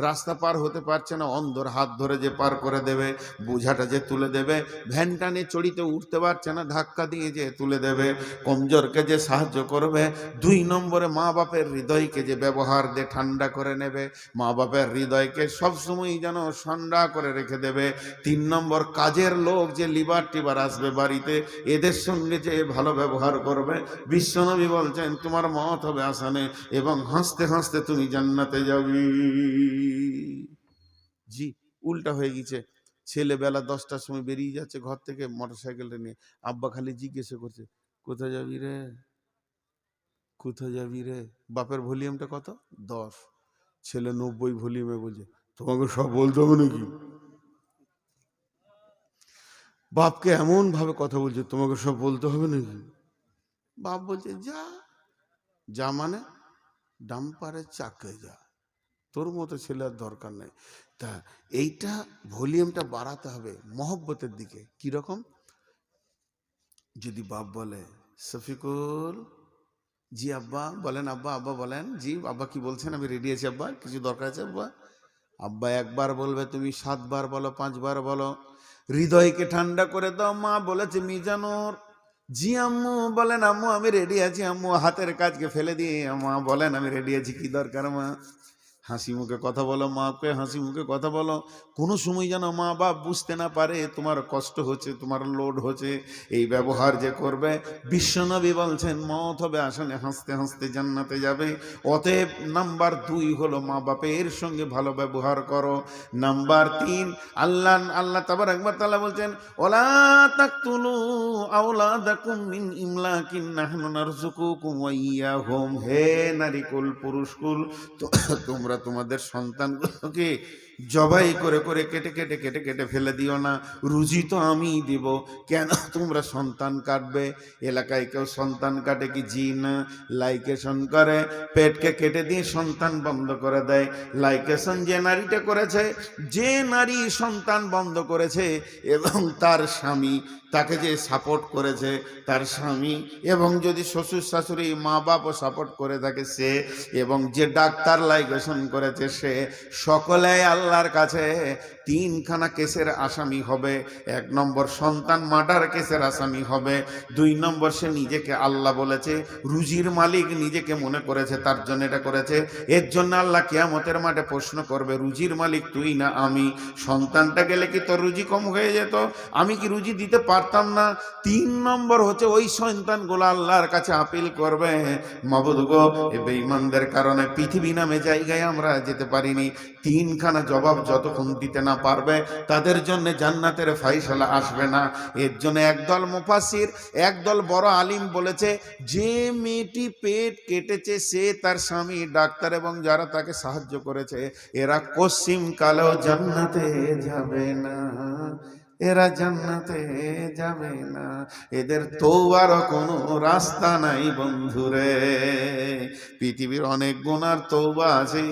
রাস্তা পার হতে পারছে না অন্ধর হাত ধরে যে পার করে দেবে, বোঝাটা যে তুলে দেবে, ভ্যানটা নিয়ে চড়িতে উঠতে পারছে না ধাক্কা দিয়ে যে তুলে দেবে, কমজোরকে যে সাহায্য করবে। 2 নম্বরে মা বাপের হৃদয়কে যে ব্যবহার দিয়ে ঠান্ডা করে নেবে, মা বাপের হৃদয়কে সবসময় যেন ঠান্ডা করে রেখে দেবে। 3 নম্বর কাজের লোক যে লিবার টিবার আসবে বাড়িতে, এদের সঙ্গে যে ভালো ব্যবহার করবে। বিশ্বনবী বলছেন তোমার মত হবে আসানে এবং হাসতে হাসতে তুমি জান্নাতে যাবি। জি, উল্টা হয়ে গেছে। ছেলেবেলা 10টার সময় বেরিয়ে যাচ্ছে ঘর থেকে মোটরসাইকেলটা নিয়ে, আব্বা খালি জিজ্ঞেস করছে কোথায় যাবি রে, কোথায় যাবি রে? বাপের ভলিউমটা কত? 10। ছেলে 90 ভলিউমে বলছে তোমাকে সব বলতে হবে নাকি? বাপকে এমন ভাবে কথা বলছে তোমাকে সব বলতে হবে নাকি? বাপ বলছে যা যা মানে ডাম্পারের চাকে যা, তোর মতো ছেলের দরকার নেই। তা এইটা ভলিউমটা বাড়াতে হবে মহব্বতের দিকে। কিরকম? যদি বাপ বলে শফিকুল, জি আব্বা বলেন, আব্বা আব্বা বলেন, জি আব্বা কি বলছেন, আমি রেডি আছি আব্বা, কিছু দরকার আছে আব্বা। আব্বা একবার বলবে, তুমি 7 বার বলো, 5 বার বলো, হৃদয়কে ঠান্ডা করে দাও। মা বলেছে মিজানুর, জি আম্মু বলেন, আম্মু আমি রেডি আছি আম্মু, হাতের কাজকে ফেলে দিয়ে মা বলেন আমি রেডি আছি, কি দরকার মা? হাসি মুখে কথা বলো, মাকে হাসি মুখে কথা বলো। কোনো সময় যেন মা বাপ বুঝতে না পারে তোমার কষ্ট হচ্ছে, তোমার লোড হচ্ছে। এই ব্যবহার যে করবে, বিশ্বনবী বলছেন মত হবে আসনে, হাসতে হাসতে জান্নাতে যাবে। অতএব নাম্বার 2 হলো মা বাপের সঙ্গে ভালো ব্যবহার করো। নাম্বার 3, আল্লাহ তাবারাক ওয়া তাআলা বলছেন ওয়ালা তাকতুলু আওলাদাকুম মিন ইমলাকিন নাহনু নারযুকুকুম ওয়া ইয়াহুম। হে নারীকুল পুরুষকুল, তোমরা তোমাদের সন্তানগুলোকে জবাই করে করে কেটে কেটে কেটে কেটে ফেলে দিও না, রুজি তো আমি দিব। কেন তোমরা সন্তান কাটবে? এলাকায় কেউ সন্তান কাটে কি? জি না। লাইকেশন করে, পেটকে কেটে দিয়ে সন্তান বন্ধ করে দেয়। লাইকেশন যে নারীটা করেছে, যে নারী সন্তান বন্ধ করেছে এবং তার স্বামী তাকে যে সাপোর্ট করেছে, তার স্বামী এবং যদি শ্বশুর শাশুড়ি মা বাপও সাপোর্ট করে থাকে সে, এবং যে ডাক্তার লাইগেশন করেছে সে, সকলে আল্লাহর কাছে 3খানা কেসের আসামি হবে। 1 নম্বর সন্তান মার্ডার কেসের আসামি হবে। 2 নম্বর সে নিজেকে আল্লাহ বলেছে, রুজির মালিক নিজেকে মনে করেছে, তার জন্য এটা করেছে। এর জন্য আল্লাহ কিয়ামতের মাঠে প্রশ্ন করবে, রুজির মালিক তুই না আমি? সন্তানটা গেলে কি তোর রুজি কম হয়ে যেত? আমি কি রুজি দিতে পারতাম না? 3 নম্বর হচ্ছে ওই সন্তানগুলো আল্লাহর কাছে আপিল করবে, মাবুদ গো এই বেঈমানদের কারণে পৃথিবী নামে জায়গায় আমরা যেতে পারিনি। 3খানা জবাব যতক্ষণ দিতে না পারবে তাদের জন্য জান্নাতের ফায়সালা আসবে না। এর জন্য একদল মুফাসসির, একদল বড় আলিম বলেছে, যে মেয়েটি পেট কেটেছে সে, তার স্বামী ডাক্তার এবং যারা তাকে সাহায্য করেছে, এরা কসিম কালেও জান্নাতে যাবে না, এরা জান্নাতে যাবে না। এদের তওবার কোনো রাস্তা নাই বন্ধুরে। পৃথিবীর অনেক গুনার তওবা আছে,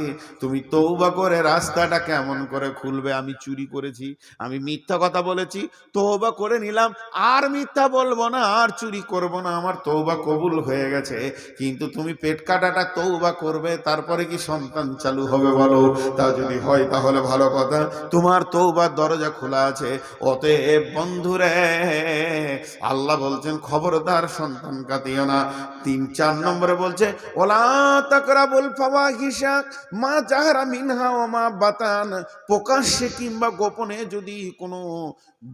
তুমি তওবা করে রাস্তাটা কেমন করে খুলবে? আমি চুরি করেছি, আমি মিথ্যা কথা বলেছি, তওবা করে নিলাম, আর মিথ্যা বলবো না, আর চুরি করব না, আমার তওবা কবুল হয়ে গেছে। কিন্তু তুমি পেট কাটাটা তওবা করবে, তারপরে কি সন্তান চালু হবে বলো? তা যদি হয় তাহলে ভালো কথা, তোমার তওবার দরজা খোলা আছে। অতএব বন্ধুরে, আল্লাহ বলছেন খবরদার সন্তান কাটিও না। 3-4 নম্বরে বলছে ওলা তাকরাবুল ফাওয়াহিশা মা জাহরা মিনহা ওয়া মা বাতান। প্রকাশ্যে কিংবা গোপনে যদি কোনো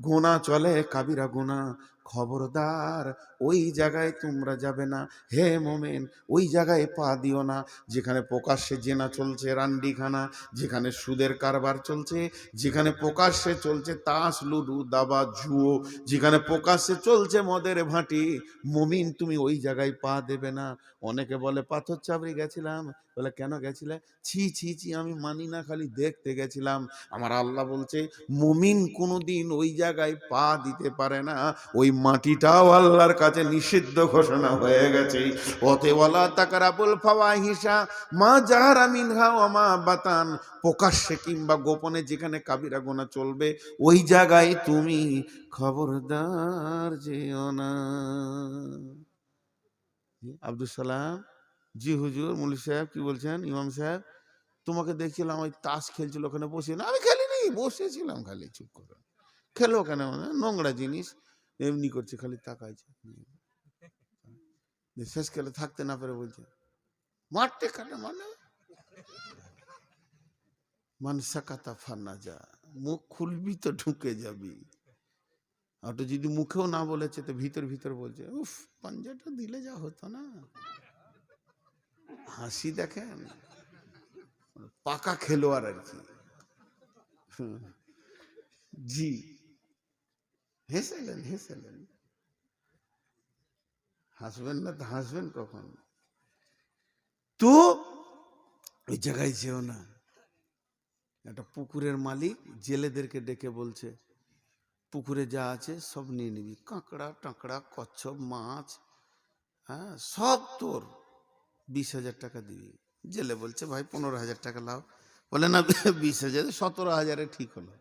গুনাহ চলে, কাবিরা গুনাহ, খবরদার ওই জায়গায় তোমরা যাবে না। হে মোমেন, ওই জায়গায় পা দিও না যেখানে প্রকাশ্যে জেনা চলছে, রান্ডিখানা, যেখানে সুদের কারবার চলছে, যেখানে প্রকাশ্যে চলছে তাস, লুডু, দাবা, জুয়ো, যেখানে প্রকাশ্যে চলছে মদের ভাঁটি। মুমিন, তুমি ওই জায়গায় পা দেবে না। অনেকে বলে পাথর চাপড়ি গেছিলাম, বলে কেন গেছিলে? ছি ছি ছি, আমি মানি না, খালি দেখতে গেছিলাম। আমার আল্লাহ বলছে মুমিন কোনোদিন ওই জায়গায় পা দিতে পারে না। ওই মাটিটাও আল্লাহর কাছে নিষিদ্ধ ঘোষণা হয়ে গেছে। ওয়ালা তাকরাবুল ফাওয়াহিশা মা জাহারা মিনহা ওয়া মা বাতান, প্রকাশ্যে কিংবা গোপনে যেখানে কাবিরা গুনাহ চলবে ওই জায়গায় তুমি খবরদার যেও না। আব্দুল সালাম, জি হুজুর। মৌলভী সাহেব কি বলছেন? ইমাম সাহেব, তোমাকে দেখছিলাম ওই তাস খেলছিল ওখানে বসে। না, আমি খেলিনি, বসেছিলাম খালি চুপ করে। খেলো কেন? নোংরা জিনিস, এমনি করছে, খালি তাকাইছে। শেষ খেলে থাকতে না পারে বলছে মারতে কাটা মানে মানসা কাতা ফান্না যা, মুখ খুলবি তো ঢুকে যাবি। আর তো যদি মুখেও না বলেছে তো ভিতর ভিতর বলছে উফ, পাঞ্জাটা দিলে যা হতো না। হাসি দেখেন, পাকা খেলোয়াড় আর কি। জি, হেসেলেন হেসেলেন, হাসবেন না তো হাসবেন কখন? তো ওই জায়গায় যেও না। একটা পুকুরের মালিক জেলেদেরকে ডেকে বলছে পুকুরে যা আছে সব নিয়ে নিবি, কাঁকড়া টাঁকড়া কচ্ছপ মাছ, হ্যাঁ সব তোর, 20,000 টাকা দিবি। জেলে বলছে ভাই 15,000 টাকা লাও। বলে না 20,000, 17,000 ঠিক হলো।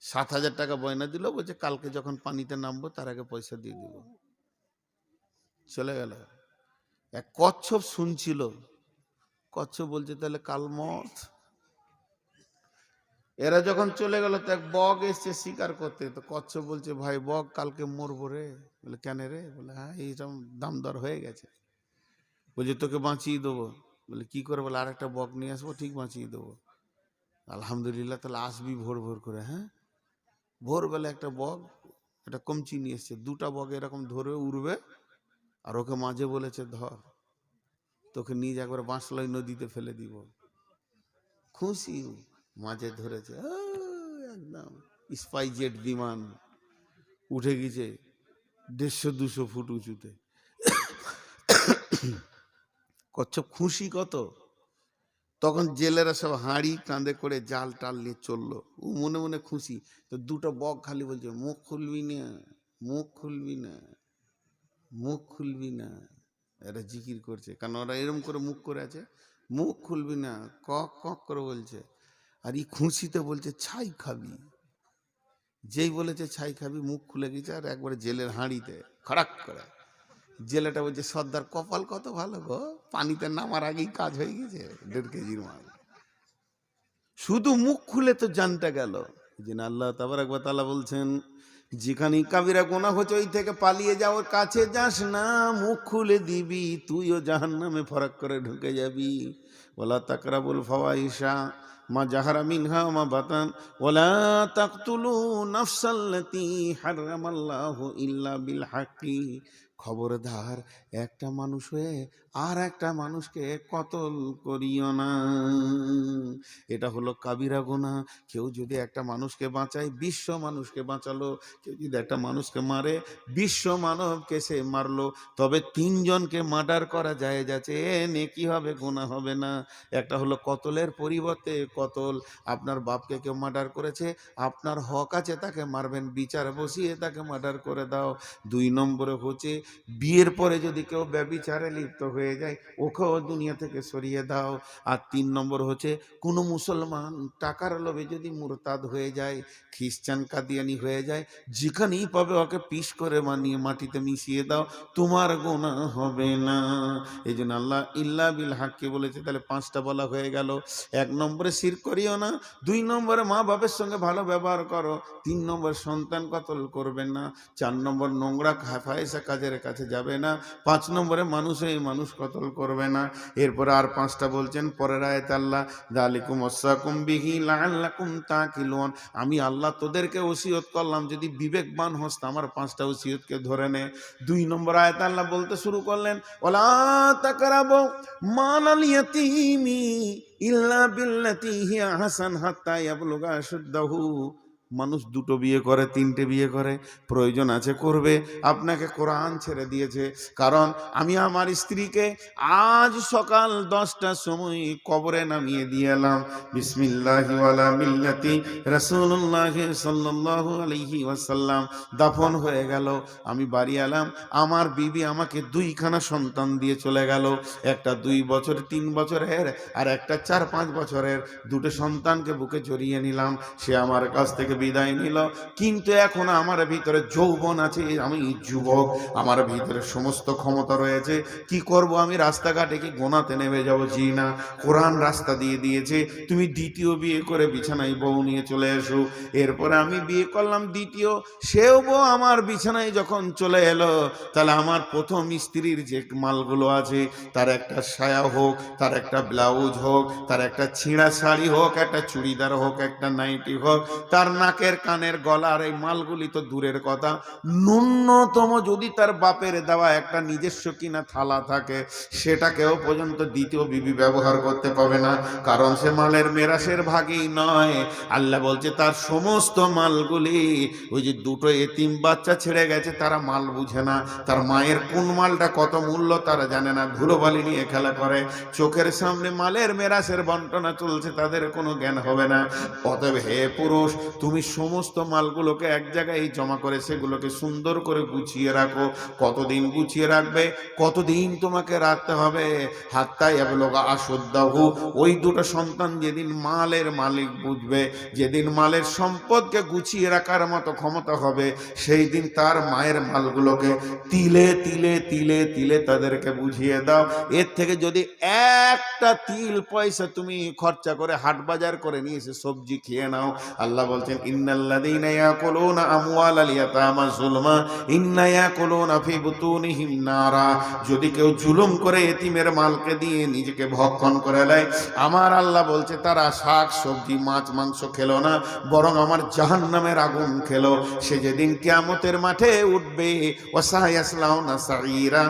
7,000 টাকা বয়না দিল, বলছে কালকে যখন পানিতে নামবো তার আগে পয়সা দিয়ে দিব। চলে গেল। এক কচ্ছপ শুনছিল, কচ্ছপ বলছে তাহলে কাল মত। এরা যখন চলে গেল তো এক বগ এসছে শিকার করতে। তো কচ্ছপ বলছে ভাই বগ কালকে মরবো রে। বলে কেন রে? বলে হ্যাঁ এইরকম দাম দর হয়ে গেছে। বলছে তোকে বাঁচিয়ে দেবো। বলে কি করে? বলে আর একটা বগ নিয়ে আসবো, ঠিক বাঁচিয়ে দেবো। আলহামদুলিল্লাহ, তাহলে আসবি ভোর ভোর করে। হ্যাঁ, ভোরবেলা একটা বগ, একটা কমচি নিয়ে এসছে, 2টা বগ এরকম ধরে উড়বে, আর ওকে মাঝে বলেছে ধর, তোকে নিয়ে যা একবার বাঁশলই নদীতে ফেলে দিব। খুশি, মাঝে ধরেছে, একদম স্পাইজেট বিমান উঠে গেছে 150-200 ফুট উঁচুতে। কচ্ছপ খুশি কত। তখন জেলেরা সব হাঁড়ি কাঁধে করে জাল টাল নিয়ে চললো, ও মনে মনে খুশি। তো 2টা বগ খালি বলছে মুখ খুলবি না, মুখ খুলবি না, মুখ খুলবি না। এরা জিকির করছে, কারণ ওরা এরম করে মুখ করে আছে, মুখ খুলবি না, কক কক করে বলছে। আর এই খুশিতে বলছে ছাই খাবি। যেই বলেছে ছাই খাবি, মুখ খুলে গেছে আর একবারে জেলের হাঁড়িতে খড়াক করে। জেলেটা বলছে সর্দার কপাল কত ভালো গো, পানিতে নামার আগেই কাজ হয়ে গেছে, 1.5 কেজির মাল। শুধু মুখ খুলে তো জানটা গেল। যে আল্লাহ তাবারক ওয়া তাআলা বলছেন যেখানে কাবিরা গুনাহ হচ্ছে ওই থেকে পালিয়ে যাও, ওর কাছে যাস না, মুখ খুলে দিবি তুইও জাহান্নামে ফরাক করে ঢুকে যাবি। ওয়ালা তাকরাবুল ফাওয়াহিশা মা জাহারা মিনহা মা বাতান ওয়ালা তাকতুলু নাফসাল্লাতী হারামাল্লাহু ইল্লা বিল হাক্কি। খবরদার একটা মানুষ হয়ে আর একটা মানুষকে কতল করিও না। এটা হলো কাবিরা গুনাহ। কেউ যদি একটা মানুষকে বাঁচায়, বিশ্ব মানুষকে বাঁচালো। কেউ যদি একটা মানুষকে মারে, বিশ্ব মানবকে সে মারলো। তবে 3 জনকে মার্ডার করা যায় যাচ্ছে, নেকি হবে, গুনাহ হবে না। একটা হলো কতলের পরিবর্তে কতল। আপনার বাপকে কেউ মার্ডার করেছে, আপনার হক আছে তাকে মারবেন, বিচার বসিয়ে তাকে মার্ডার করে দাও। 2 নম্বরে হচ্ছে বিয়ের পরে যদি কেউ ব্যভিচারে লিপ্ত হয়ে যায়, ওকেও দুনিয়া থেকে সরিয়ে দাও। আর 3 নম্বর হচ্ছে কোনো মুসলমান টাকার লোভে যদি মুরতাদ হয়ে যায়, খ্রিস্টান কাদিয়ানি হয়ে যায়, যেখানেই পাবে ওকে পিস করে বানিয়ে মাটিতে মিশিয়ে দাও, তোমার গুনাহ হবে না। এই জন্য আল্লাহ ইল্লা বিল হাক্কি বলেছে। তাহলে 5টা বলা হয়ে গেল। 1 নম্বরে শিরক করিও না, 2 নম্বরে মা বাপের সঙ্গে ভালো ব্যবহার করো, 3 নম্বর সন্তান কতল করবেন না, 4 নম্বর নোংরা ফায়সা কাজের কাছে যাবে না, 5 নম্বরে মানুষ কতল করবে না। এরপরে আর 5টা বলছেন পরের আয়াতে আল্লাহ, যালিকুম ওয়াসাকুম বিহি লাআল্লাকুম তাকিলুন, আমি আল্লাহ তোদেরকে ওসিয়ত করলাম, যদি বিবেকবান হোস আমার 5টা ওসিয়তকে ধরে নে। 2 নম্বর আয়াতে আল্লাহ বলতে শুরু করলেন, ওয়ালা তাকরাবু মালাল ইয়াতীমি ইল্লা বিল্লাতি হিয়া আহসান হাত্তা ইয়াবলুগা আশুদ্দাহু। মানুষ 2টো বিয়ে করে, 3টে বিয়ে করে, প্রয়োজন আছে করবে। আপনাকে কোরআন ছেড়ে দিয়েছে, কারণ আমি আমার স্ত্রীকে আজ সকাল 10টার সময় কবরে নামিয়ে দিয়ে এলাম, বিসমিল্লাহি ওয়ালা মিল্লাতি রাসূলুল্লাহ সাল্লাল্লাহু আলাইহি ওয়াসাল্লাম। দাফন হয়ে গেল, আমি বাড়ি এলাম, আমার বিবি আমাকে 2খানা সন্তান দিয়ে চলে গেল, একটা 2 বছর 3 বছরের আর একটা 4-5 বছরের। 2টো সন্তানকে বুকে জড়িয়ে নিলাম, সে আমার কাছ থেকে বিদায় নিল। কিন্তু এখন আমার ভিতরে যৌবন আছে, আমি যুবক, আমার ভিতরে সমস্ত ক্ষমতা রয়েছে। কি করব আমি? রাস্তাঘাটে কি গোনাতে নেমে যাব? জি না, কোরআন রাস্তা দিয়ে দিয়েছে, তুমি 2য় বিয়ে করে বিছানায় বউ নিয়ে চলে এসো। এরপরে আমি বিয়ে করলাম 2য়, সেও বউ আমার বিছানায় যখন চলে এলো, তাহলে আমার প্রথম স্ত্রীর যে মালগুলো আছে, তার একটা সায়া হোক, তার একটা ব্লাউজ হোক, তার একটা ছিঁড়া শাড়ি হোক, একটা চুড়িদার হোক, একটা নাইটি হোক, তার নাকের কানের গলার এই মালগুলি তো দূরের কথা, ন্যূনতম যদি তার বাপের দেওয়া একটা নিজস্ব কিনা থালা থাকে, সেটাকেও পর্যন্ত 2য় বিবি ব্যবহার করতে পাবে না, কারণ সে মালের মেরাসের ভাগই নয়। আল্লাহ বলছে তার সমস্ত মালগুলি, ওই যে 2টো এতিম বাচ্চা ছেড়ে গেছে, তারা মাল বুঝে না, তার মায়ের কোন মালটা কত মূল্য তারা জানে না, ধুলোবালি নিয়ে খেলা করে, চোখের সামনে মালের মেরাসের বন্টনা চলছে, তাদের কোনো জ্ঞান হবে না। অতএব হে পুরুষ, তুমি সমস্ত মালগুলোকে এক জায়গায় জমা করে সেগুলোকে সুন্দর করে গুছিয়ে রাখো। কতদিন গুছিয়ে রাখবে? কতদিন তোমাকে রাখতে হবে? হাত্তা ইয়াবলুগা আশুদ্দাহু। ওই 2টো সন্তান যেদিন মালের মালিক বুঝবে, যেদিন মালের সম্পদকে গুছিয়ে রাখার মতো ক্ষমতা হবে, সেই দিন তার মায়ের মালগুলোকে তিলে তিলে তিলে তিলে তাদেরকে বুঝিয়ে দাও। এর থেকে যদি একটা তিল পয়সা তুমি খরচা করে হাট বাজার করে নিয়ে এসে সবজি খেয়ে নাও, আল্লাহ বলছেন ইন্নাল্লাযীনা ইয়াকুলুনা আমওয়ালাল ইয়াতামা যুলমা ইন্না ইয়াকুলুনা ফি বুতুনিহিম নারা। যদি কেউ জুলুম করে এতিমের মালকে দিয়ে নিজেকে ভক্ষণ করে নেয়, আমার আল্লাহ বলছে তারা শাক সবজি মাছ মাংস খেলো না, বরং আমার জাহান্নামের আগুন খেলো। সে যেদিন কিয়ামতের মাঠে উঠবে, ওয়াসায়াসলাউনা সাঈরা,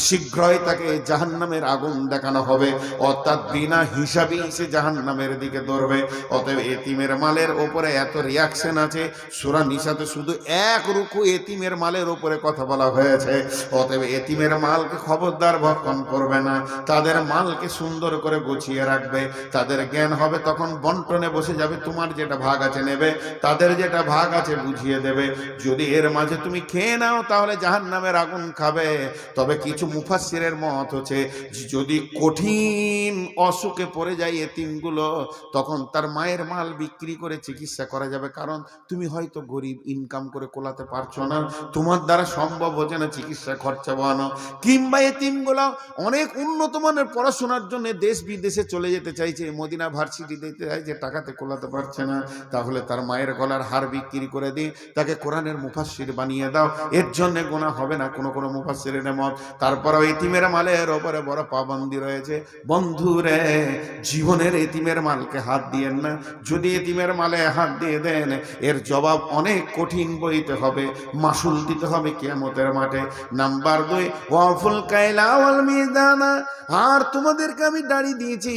শীঘ্রই তাকে জাহান্নামের আগুন দেখানো হবে, অর্থাৎ বিনা হিসাবে সে জাহান্নামের দিকে দৌড়বে। অতএব এতিমের মালের ওপরে এত রিয়াকশন আছে, সূরা নিসাতে শুধু 1 রুকু এতিমের মালের ওপরে কথা বলা হয়েছে। অতএব এতিমের মালকে খবরদার ভক্ষণ করবে না, তাদের মালকে সুন্দর করে গুছিয়ে রাখবে। তাদের জ্ঞান হবে তখন বন্টনে বসে যাবে, তোমার যেটা ভাগ আছে নেবে, তাদের যেটা ভাগ আছে বুঝিয়ে দেবে। যদি এর মাঝে তুমি খেয়ে নাও তাহলে জাহান্নামের আগুন খাবে। তবে কিছু মুফাসসিরের মত হচ্ছে, যদি কঠিন অসুখে পড়ে যায় এতিমগুলো, তখন তার মায়ের মাল বিক্রি করে চিকিৎসা করা যাবে, কারণ তুমি হয়তো গরিব, ইনকাম করে কোলাতে পারছো না, তোমার দ্বারা সম্ভব হচ্ছে না চিকিৎসা খরচা বানানো। কিংবা এতিমগুলো অনেক উন্নত মানের পড়াশোনার জন্য দেশ বিদেশে চলে যেতে চাইছে, মদিনা ভার্সিটি দিতে চাইছে, টাকাতে কোলাতে পারছে না, তাহলে তার মায়ের গলার হার বিক্রি করে দিয়ে তাকে কোরআনের মুফাসসির বানিয়ে দাও, এর জন্য গুনাহ হবে না কোন কোন মুফাসসিরের মত। তারপরেও এতিমের মালের ওপরে বড় পাবন্দি রয়েছে। বন্ধুরে, জীবনের এতিমের মালকে হাত দিয়েন না। যদি এতিমের মালে হাত দিয়ে দেন, এর জবাব অনেক কঠিন বইতে হবে, মাসুল দিতে হবে কিয়ামতের মাঠে। নাম্বার 2, ওয়াফুল কাইলা ওয়াল মিজানা। আর তোমাদেরকে আমি দাড়ি দিয়েছি,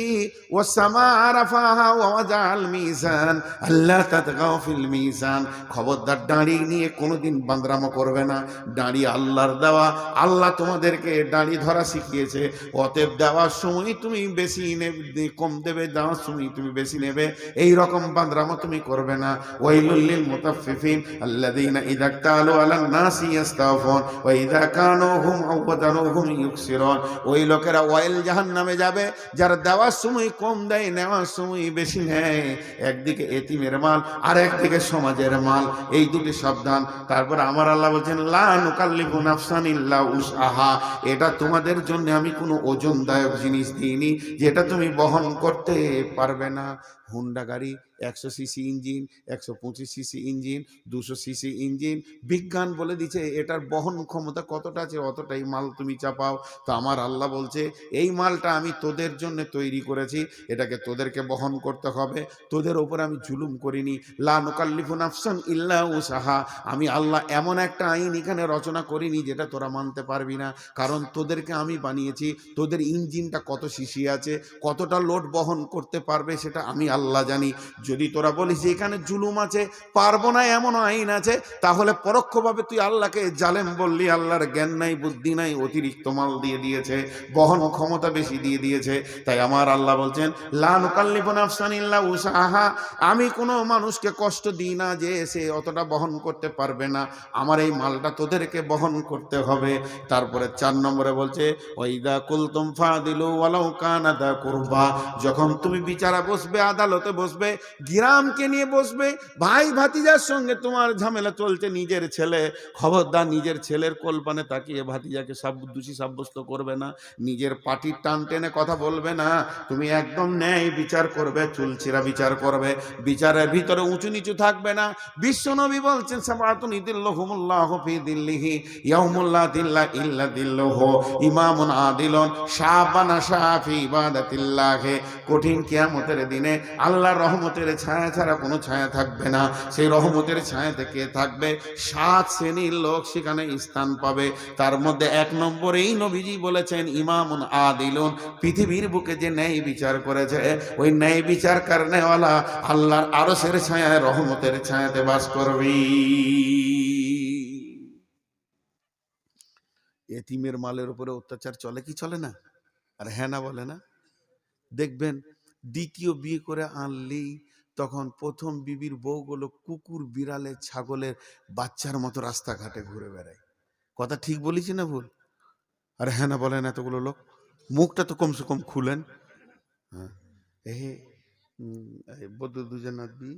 ওয়াস সামা রাফাহা ওয়া ওয়াজাল মিজান আল্লাহ তাতগাউ ফিল মিজান। খবরদার দাড়ি নিয়ে কোনোদিন বান্দরামো করবে না। দাড়ি আল্লাহর দেওয়া, আল্লাহ তোমাদেরকে দাড়ি ধরা শিখিয়েছে। অতএব দেওয়ার সময় তুমি বেশি নেবে, কম দেবে, দেওয়ার সময় তুমি বেশি নেবে, এই রকম বান্দরামো তুমি করবে না। ওয়াইলুল লিল মুতাফফিফিন আল্লাযীনা ইযা তালু আলান নাসি ইস্তাফুন ওয়া ইযা কানুহুম আও ওয়াজানুহুম ইউকসিরুন। ওই লোকেরা ওয়াইল জাহান্নামে যাবে যারা দেওয়ার সময় কম দেয়, নেওয়ার সময় বেশি নেয়। একদিকে এতিমের মাল আর একদিকে সমাজের মাল, এই দুটি সাবধান। তারপর আমার আল্লাহ বলছেন লা নুকাল্লিফু নাফসান ইল্লা উসআহা। এটা তোমাদের জন্য আমি কোনো ওজনদায়ক জিনিস দিইনি যেটা তুমি বহন করতে পারবে না। হুন্ডা গাড়ি 100 CC engine, 125 CC engine, 200 CC engine, বিজ্ঞান বলে দিচ্ছে এটার বহন ক্ষমতা কতটা আছে, অতটাই মাল তুমি চাপাও। তো আমার আল্লাহ বলছে এই মালটা আমি তোদের জন্য তৈরি করেছি, এটাকে তোদেরকে বহন করতে হবে, তোদের ওপর আমি জুলুম করিনি। লা নুকাল্লিফু নাফসান ইল্লা উসাহা, আমি আল্লাহ এমন একটা আইন এখানে রচনা করিনি যেটা তোরা মানতে পারবি না, কারণ তোদেরকে আমি বানিয়েছি, তোদের ইঞ্জিনটা কত সিসি আছে, কতটা লোড বহন করতে পারবে সেটা আমি আল্লাহ জানি। যদি তোরা বলিস যে এখানে জুলুম আছে, পারবো না এমন আইন আছে, তাহলে পরোক্ষভাবে তুই আল্লাহকে জালেম বললি। আল্লাহর জ্ঞান নাই, বুদ্ধি নাই, অতিরিক্ত মাল দিয়ে দিয়েছে, বহন ক্ষমতা বেশি দিয়ে দিয়েছে। তাই আমার আল্লাহ বলছেন লা নুকাল্লিফু নাফসান ইল্লা উসাহা, আমি কোনো মানুষকে কষ্ট দিই না যে সে অতটা বহন করতে পারবে না, আমার এই মালটা তোদেরকে বহন করতে হবে। তারপরে 4 নম্বরে বলছে ওয়াইদা কুলতুম ফাদিলু ওয়ালাউ কানা দা কুরবা, যখন তুমি বিচারে বসবে, আদালতে বসবে, গ্রামকে নিয়ে বসবে, ভাই ভাতিজার সঙ্গে তোমার ঝামেলা চলছে, নিজের ছেলে, খবরদার নিজের ছেলের কল্পনে তাকিয়ে ভাতিজাকে দোষী সাব্যস্ত করবে না, নিজের পার্টির টান টেনে কথা বলবে না, তুমি একদম ন্যায় বিচার করবে, চুলচিরা বিচার করবে, বিচারের ভিতরে উঁচু নিচু থাকবে না। বিশ্বনবী বলছেন সাবাতুন ইদিল্লাহুমুল্লাহু ফি দিল্লিহি ইয়াউমুল লা দিল্লা ইল্লা দিল্লুহু, ইমামুন আদিলুন শাবানা শাফি ইবাদাতিল্লাহি, কঠিন কিয়ামতের দিনে আল্লাহর রহমতের ছায়া ছাড়া কোনো ছায়া থাকবে না। সেই রহমতের ছায়াতে কে থাকবে? 7 শ্রেণীর লোক সেখানে স্থান পাবে। তার মধ্যে 1 নম্বরেই নবীজি বলেছেন ইমামুন আদিলুন, পৃথিবীর বুকে যে ন্যায় বিচার করেছে ওই ন্যায় বিচার করনেওয়ালা আল্লাহর আরশের ছায়ায়, রহমতের ছায়াতে বাস করবি। এতিমের মালের উপরে অত্যাচার চলে কি চলে না? আর হ্যাঁ না বলে না? দেখবেন দ্বিতীয় বিয়ে করে আনলেই তখন প্রথম বিবির বউগুলো কুকুর, বিড়ালের, ছাগলের বাচ্চার মতো রাস্তাঘাটে ঘুরে বেড়ায়। কথা ঠিক বলেছি না ভুল? আর হ্যাঁ না বলেন এতগুলো লোক? মুখটা তো কমসে কম খুলেন। হ্যাঁ, বদরুদ্দোজা নদী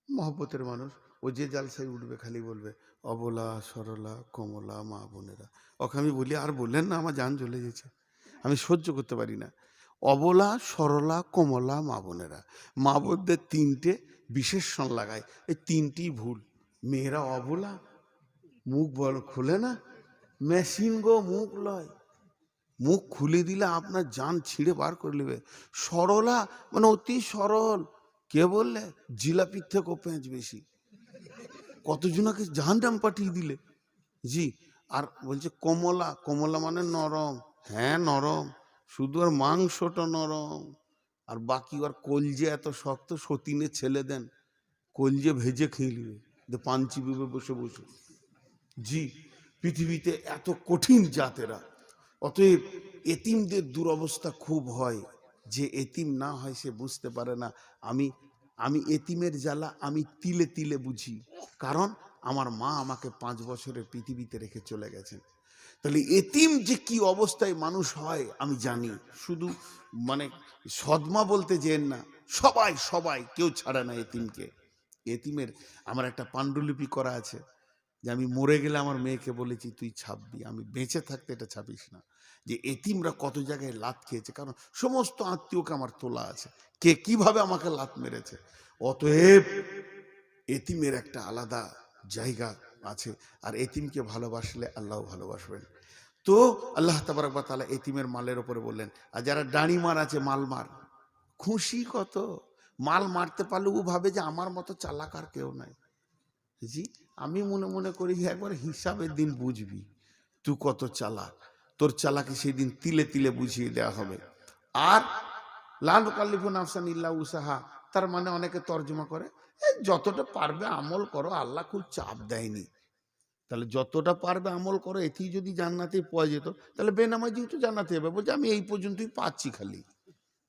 মহব্বতের মানুষ, ও যে জালসায় উঠবে খালি বলবে অবলা সরলা কমলা মা বোনেরা। ওকে আমি বলি আর বললেন না, আমার জান চলে গেছে, আমি সহ্য করতে পারি না। অবলা সরলা কমলা মা বোনেরা, মা বোনদের 3টে বিশেষণ লাগায়, এই 3টি ভুল। মেয়েরা অবলা, মুখ বল খুলে না, মেশিন গো মুখ লয়, মুখ খুলে দিলে আপনার জান ছিঁড়ে বার করে নেবে। সরলা মানে অতি সরল, কে বললে? জিলাপির থেকেও পেঁচ বেশি, কতজনাকে জাহান্নাম পাঠিয়ে দিলে। জি। আর বলছে কমলা, কমলা মানে নরম, হ্যাঁ নরম, শুধু আর মাংসটা নরম, আর বাকি আর কলজে এত শক্ত, সতীনে ছেলে দেন কলজে ভেজে খেয়ে নেবে, পান চিবিবে বসে বসে। জি, পৃথিবীতে এত কঠিন জাতেরা। অতএব এতিমদের দুরবস্থা খুব হয়, যে এতিম না হয় সে বুঝতে পারে না। আমি আমি এতিমের জ্বালা আমি তিলে তিলে বুঝি, কারণ আমার মা আমাকে 5 বছরের পৃথিবীতে রেখে চলে গেছেন। তাহলে এতিম যে কি অবস্থায় মানুষ হয় আমি জানি। শুধু মানে সদমা বলতে যেন না, সবাই সবাই কেউ ছাড়ে না এতিমকে। এতিমের আমার একটা পাণ্ডুলিপি করা আছে, যে আমি মরে গেলে আমার মেয়েকে বলেছি তুই ছাপবি, আমি বেঁচে থাকতে এটা ছাপিস না। যে এতিমরা কত জায়গায় লাত খেয়েছে, কারণ সমস্ত আত্মীয়কে আমার তোলা আছে, কে কিভাবে আমাকে লাত মেরেছে। অতএব এতিমের একটা আলাদা জায়গা আছে, আর এতিমকে ভালোবাসলে আল্লাহ ভালোবাসবেন। তো আল্লাহ তাবারক ওয়া তাআলা এতিমের মালের উপরে বললেন, আর যারা ডাঁড়ি মার আছে, মাল মার, খুশি কত, মাল মারতে পারলে ও ভাবে যে আমার মতো চালাক আর কেউ নাই। জি, আমি মনে মনে করি একবার হিসাবের দিন বুঝবি তুই কত চালাক, তোর চালাকি সেই দিন তিলে তিলে বুঝিয়ে দেওয়া হবে। আর লা নুকাল্লিফু নাফসান ইল্লা উসাহা, তার মানে অনেকে তর্জমা করে যতটা পারবে আমল করো, আল্লাহ খুব চাপ দেয়নি। তাহলে যতটা পারবে আমল করো, এতেই যদি জান্নাতে পাওয়া যেত, তাহলে বেনামাজিও তো জান্নাতে যাবে। বলছে আমি এই পর্যন্তই পাচ্ছি, খালি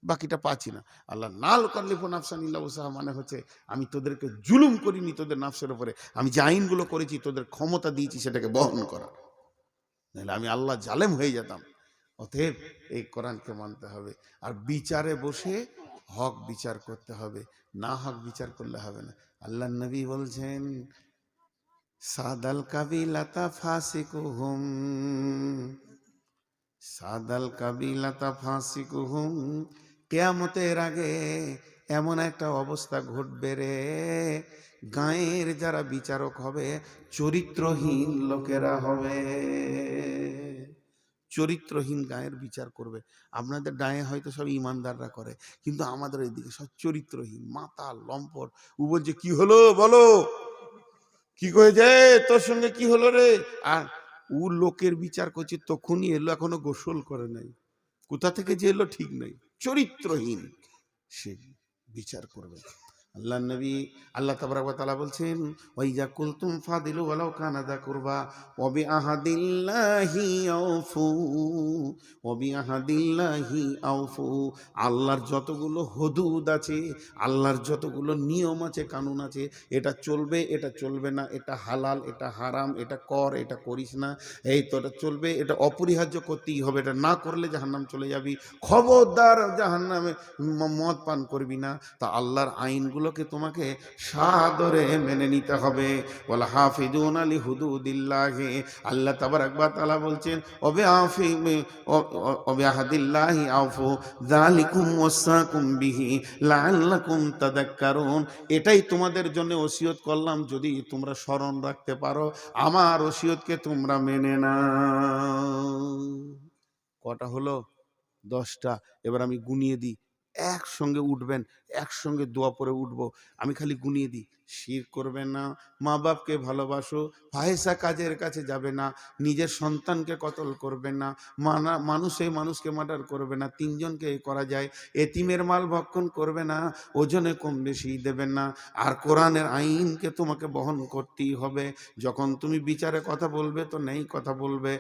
বাকিটা পাচ্ছি না। আল্লাহ না নুকাল্লিফু নাফসান ইল্লা উসাহা মানে হচ্ছে আমি তোদেরকে জুলুম করিনি, তোদের নাফসের উপরে আমি যে আইনগুলো করেছি তোদের ক্ষমতা দিয়েছি সেটাকে বহন করা, নাহলে আমি আল্লাহ জালেম হয়ে যেতাম। অতএব এই কোরআনকে মানতে হবে, আর বিচারে বসে হক বিচার করতে হবে, না হক বিচার করলে হবে না। আল্লাহ নবী বলছেন সাদাল কাবিলাতা ফাসিকুহুম, সাদাল কাবিলাতা ফাসিকুহুম, কিয়ামতের আগে এমন একটা অবস্থা ঘটবে রে, গাঁয়ের যারা বিচারক হবে চরিত্রহীন লোকেরা হবে। চরিত্রহীন গায়ের বিচার করবে। আপনাদের ডায়ে হয়তো সব ইমানদাররা করে, কিন্তু আমাদের এইদিকে সব চরিত্রহীন, মাতাল, লম্পট। ও বলছে কি হলো বলো, কি কয়েছে, তোর সঙ্গে কি হলো রে? আর ও লোকের বিচার করছে, তখনই এলো, এখনো গোসল করে নাই, কোথা থেকে যে এলো ঠিক নাই, চরিত্রহীন সে বিচার করবে। আল্লাহ নবী, আল্লাহ তাবারক ওয়া তাআলা বলছেন, ওয়াইজা কুলতুম ফাদিলু ওয়ালাউ কানা যা কুরবা ওয়া বিআহাদিল্লাহি আউফু ওয়া বিআহাদিল্লাহি আউফু। আল্লাহর যতগুলো হুদুদ আছে, আল্লাহর যতগুলো নিয়ম আছে, কানুন আছে, এটা চলবে, এটা চলবে না, এটা হালাল, এটা হারাম, এটা কর, এটা করিস না, এই তো এটা চলবে, এটা অপরিহার্য করতেই হবে, এটা না করলে জাহান্নাম চলে যাবি, খবরদার জাহান্নামে মদ পান করবি না। তা আল্লাহর আইনগুলোকে তোমাকে সাদরে মেনে নিতে হবে। ওয়াল হাফিজুনা লিহুদুদিল্লাহি, আল্লাহ তাবারক ওয়া তাআলা বলছেন, ওবিআহাদিল্লাহি আউফু যালিকুম ওয়াসাকুম বিহি লাআল্লাকুম তাযাক্কারুন। এটাই তোমাদের জন্য ওসিয়ত করলাম, যদি তোমরা স্মরণ রাখতে পারো, আমার ওসিয়তকে তোমরা মেনে নাও। কটা হলো? 10টা। এবার আমি গুনিয়ে দিই, একসঙ্গে উঠবেন, একসঙ্গে দোয়া পরে উঠবো। আমি খালি গুনিয়ে দিই। শিরক করবে না, মা বাপকে ভালোবাসো, ফাহেসা কাজের কাছে যাবে না, নিজের সন্তানকে কতল করবে না, মানুষে মানুষকে মার্ডার করবে না, 3জনকে করা যায়, এতিমের মাল ভক্ষণ করবে না, ওজনে কম বেশি দেবেন না, আর কোরআনের আইনকে তোমাকে বহন করতেই হবে। যখন তুমি বিচারে কথা বলবে তো নেই কথা বলবে,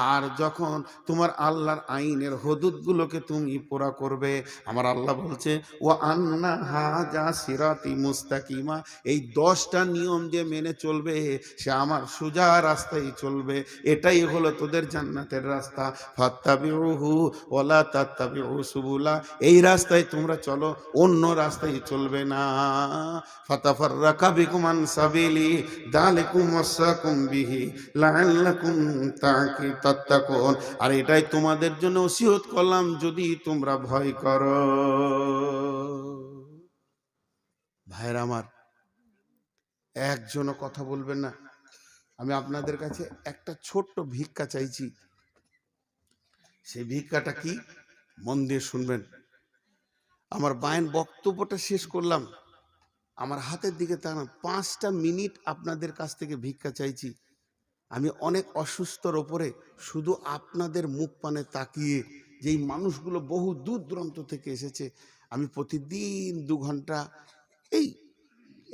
আর যখন তোমার আল্লাহর আইনের হুদুদগুলোকে তুমি পুরা করবে। আমার আল্লাহ বলছে, ও আন্না হাজা সিরাতি মুস্তাকিমা, এই 10টা নিয়ম যে মেনে চলবে সে আমার সোজা রাস্তায় চলবে, এটাই হলো তোদের জান্নাতের রাস্তা। ফাত্তাবিউহু ওয়ালা তাত্তাবিউ সুবুলা, এই রাস্তায় তোমরা চলো, অন্য রাস্তায় চলবে না। ফাতাফাররাকা বিকুম আন সাবিলি যালিকুম ওয়াসাকুম বিহি লাআল্লাকুম তাত্তাকুন, আর এটাই তোমাদের জন্য ওসিয়ত করলাম যদি তোমরা ভয় করো। ভাইরা আমার, একজনও কথা বলবেন না। আমি আপনাদের কাছে একটা ছোট্ট ভিক্ষা চাইছি। সেই ভিক্ষাটা কি, মন দিয়ে শুনবেন। আমার বায়ান বক্তব্যটা শেষ করলাম, আমার হাতের দিকে তাকান, 5টা মিনিট আপনাদের কাছ থেকে ভিক্ষা চাইছি। আমি অনেক অসুস্থর ওপরে শুধু আপনাদের মুখ পানে তাকিয়ে, যেই মানুষগুলো বহু দূর দূরান্ত থেকে এসেছে, আমি প্রতিদিন 2 ঘন্টা, এই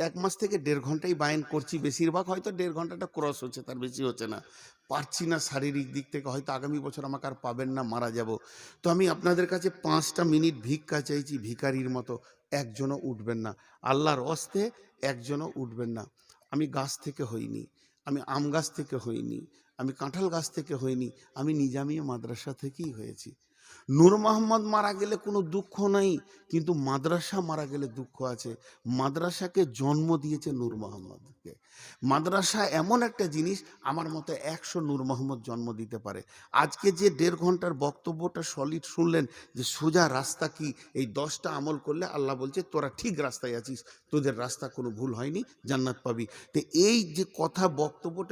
1 মাস থেকে 1.5 ঘন্টাই বায়ান করছি, বেশিরভাগ হয়তো 1.5 ঘন্টাটা ক্রস হচ্ছে, তার বেশি হচ্ছে না, পারছি না শারীরিক দিক থেকে, হয়তো আগামী বছর আমাকে আর পাবেন না, মারা যাব। তো আমি আপনাদের কাছে 5টা মিনিট ভিক্ষা চাইছি, ভিখারির মতো। একজনও উঠবেন না, আল্লাহর ওয়াস্তে একজনও উঠবেন না। আমি গাছ থেকে হইনি, আমি আম গাছ থেকে হইনি, আমি কাঁঠাল গাছ থেকে হইনি, আমি নিজামিয়া মাদ্রাসা থেকেই হয়েছি। নূর মোহাম্মদ মারা গেলে কোনো দুঃখ নাই, কিন্তু মাদ্রাসা মারা গেলে দুঃখ আছে। মাদ্রাসাকে জন্ম দিয়েছে নূর মোহাম্মদকে। মাদ্রাসা এমন একটা জিনিস, আমার মতো 100 নূর মোহাম্মদ জন্ম দিতে পারে। আজকে যে 1.5 ঘন্টার বক্তব্যটা সলিড শুনলেন, যে সোজা রাস্তা কি, এই 10টা আমল করলে আল্লাহ বলছে তোরা ঠিক রাস্তায় আছিস, তোদের রাস্তা কোনো ভুল হয়নি, জান্নাত পাবি। তো এই যে কথা বক্তব্যটা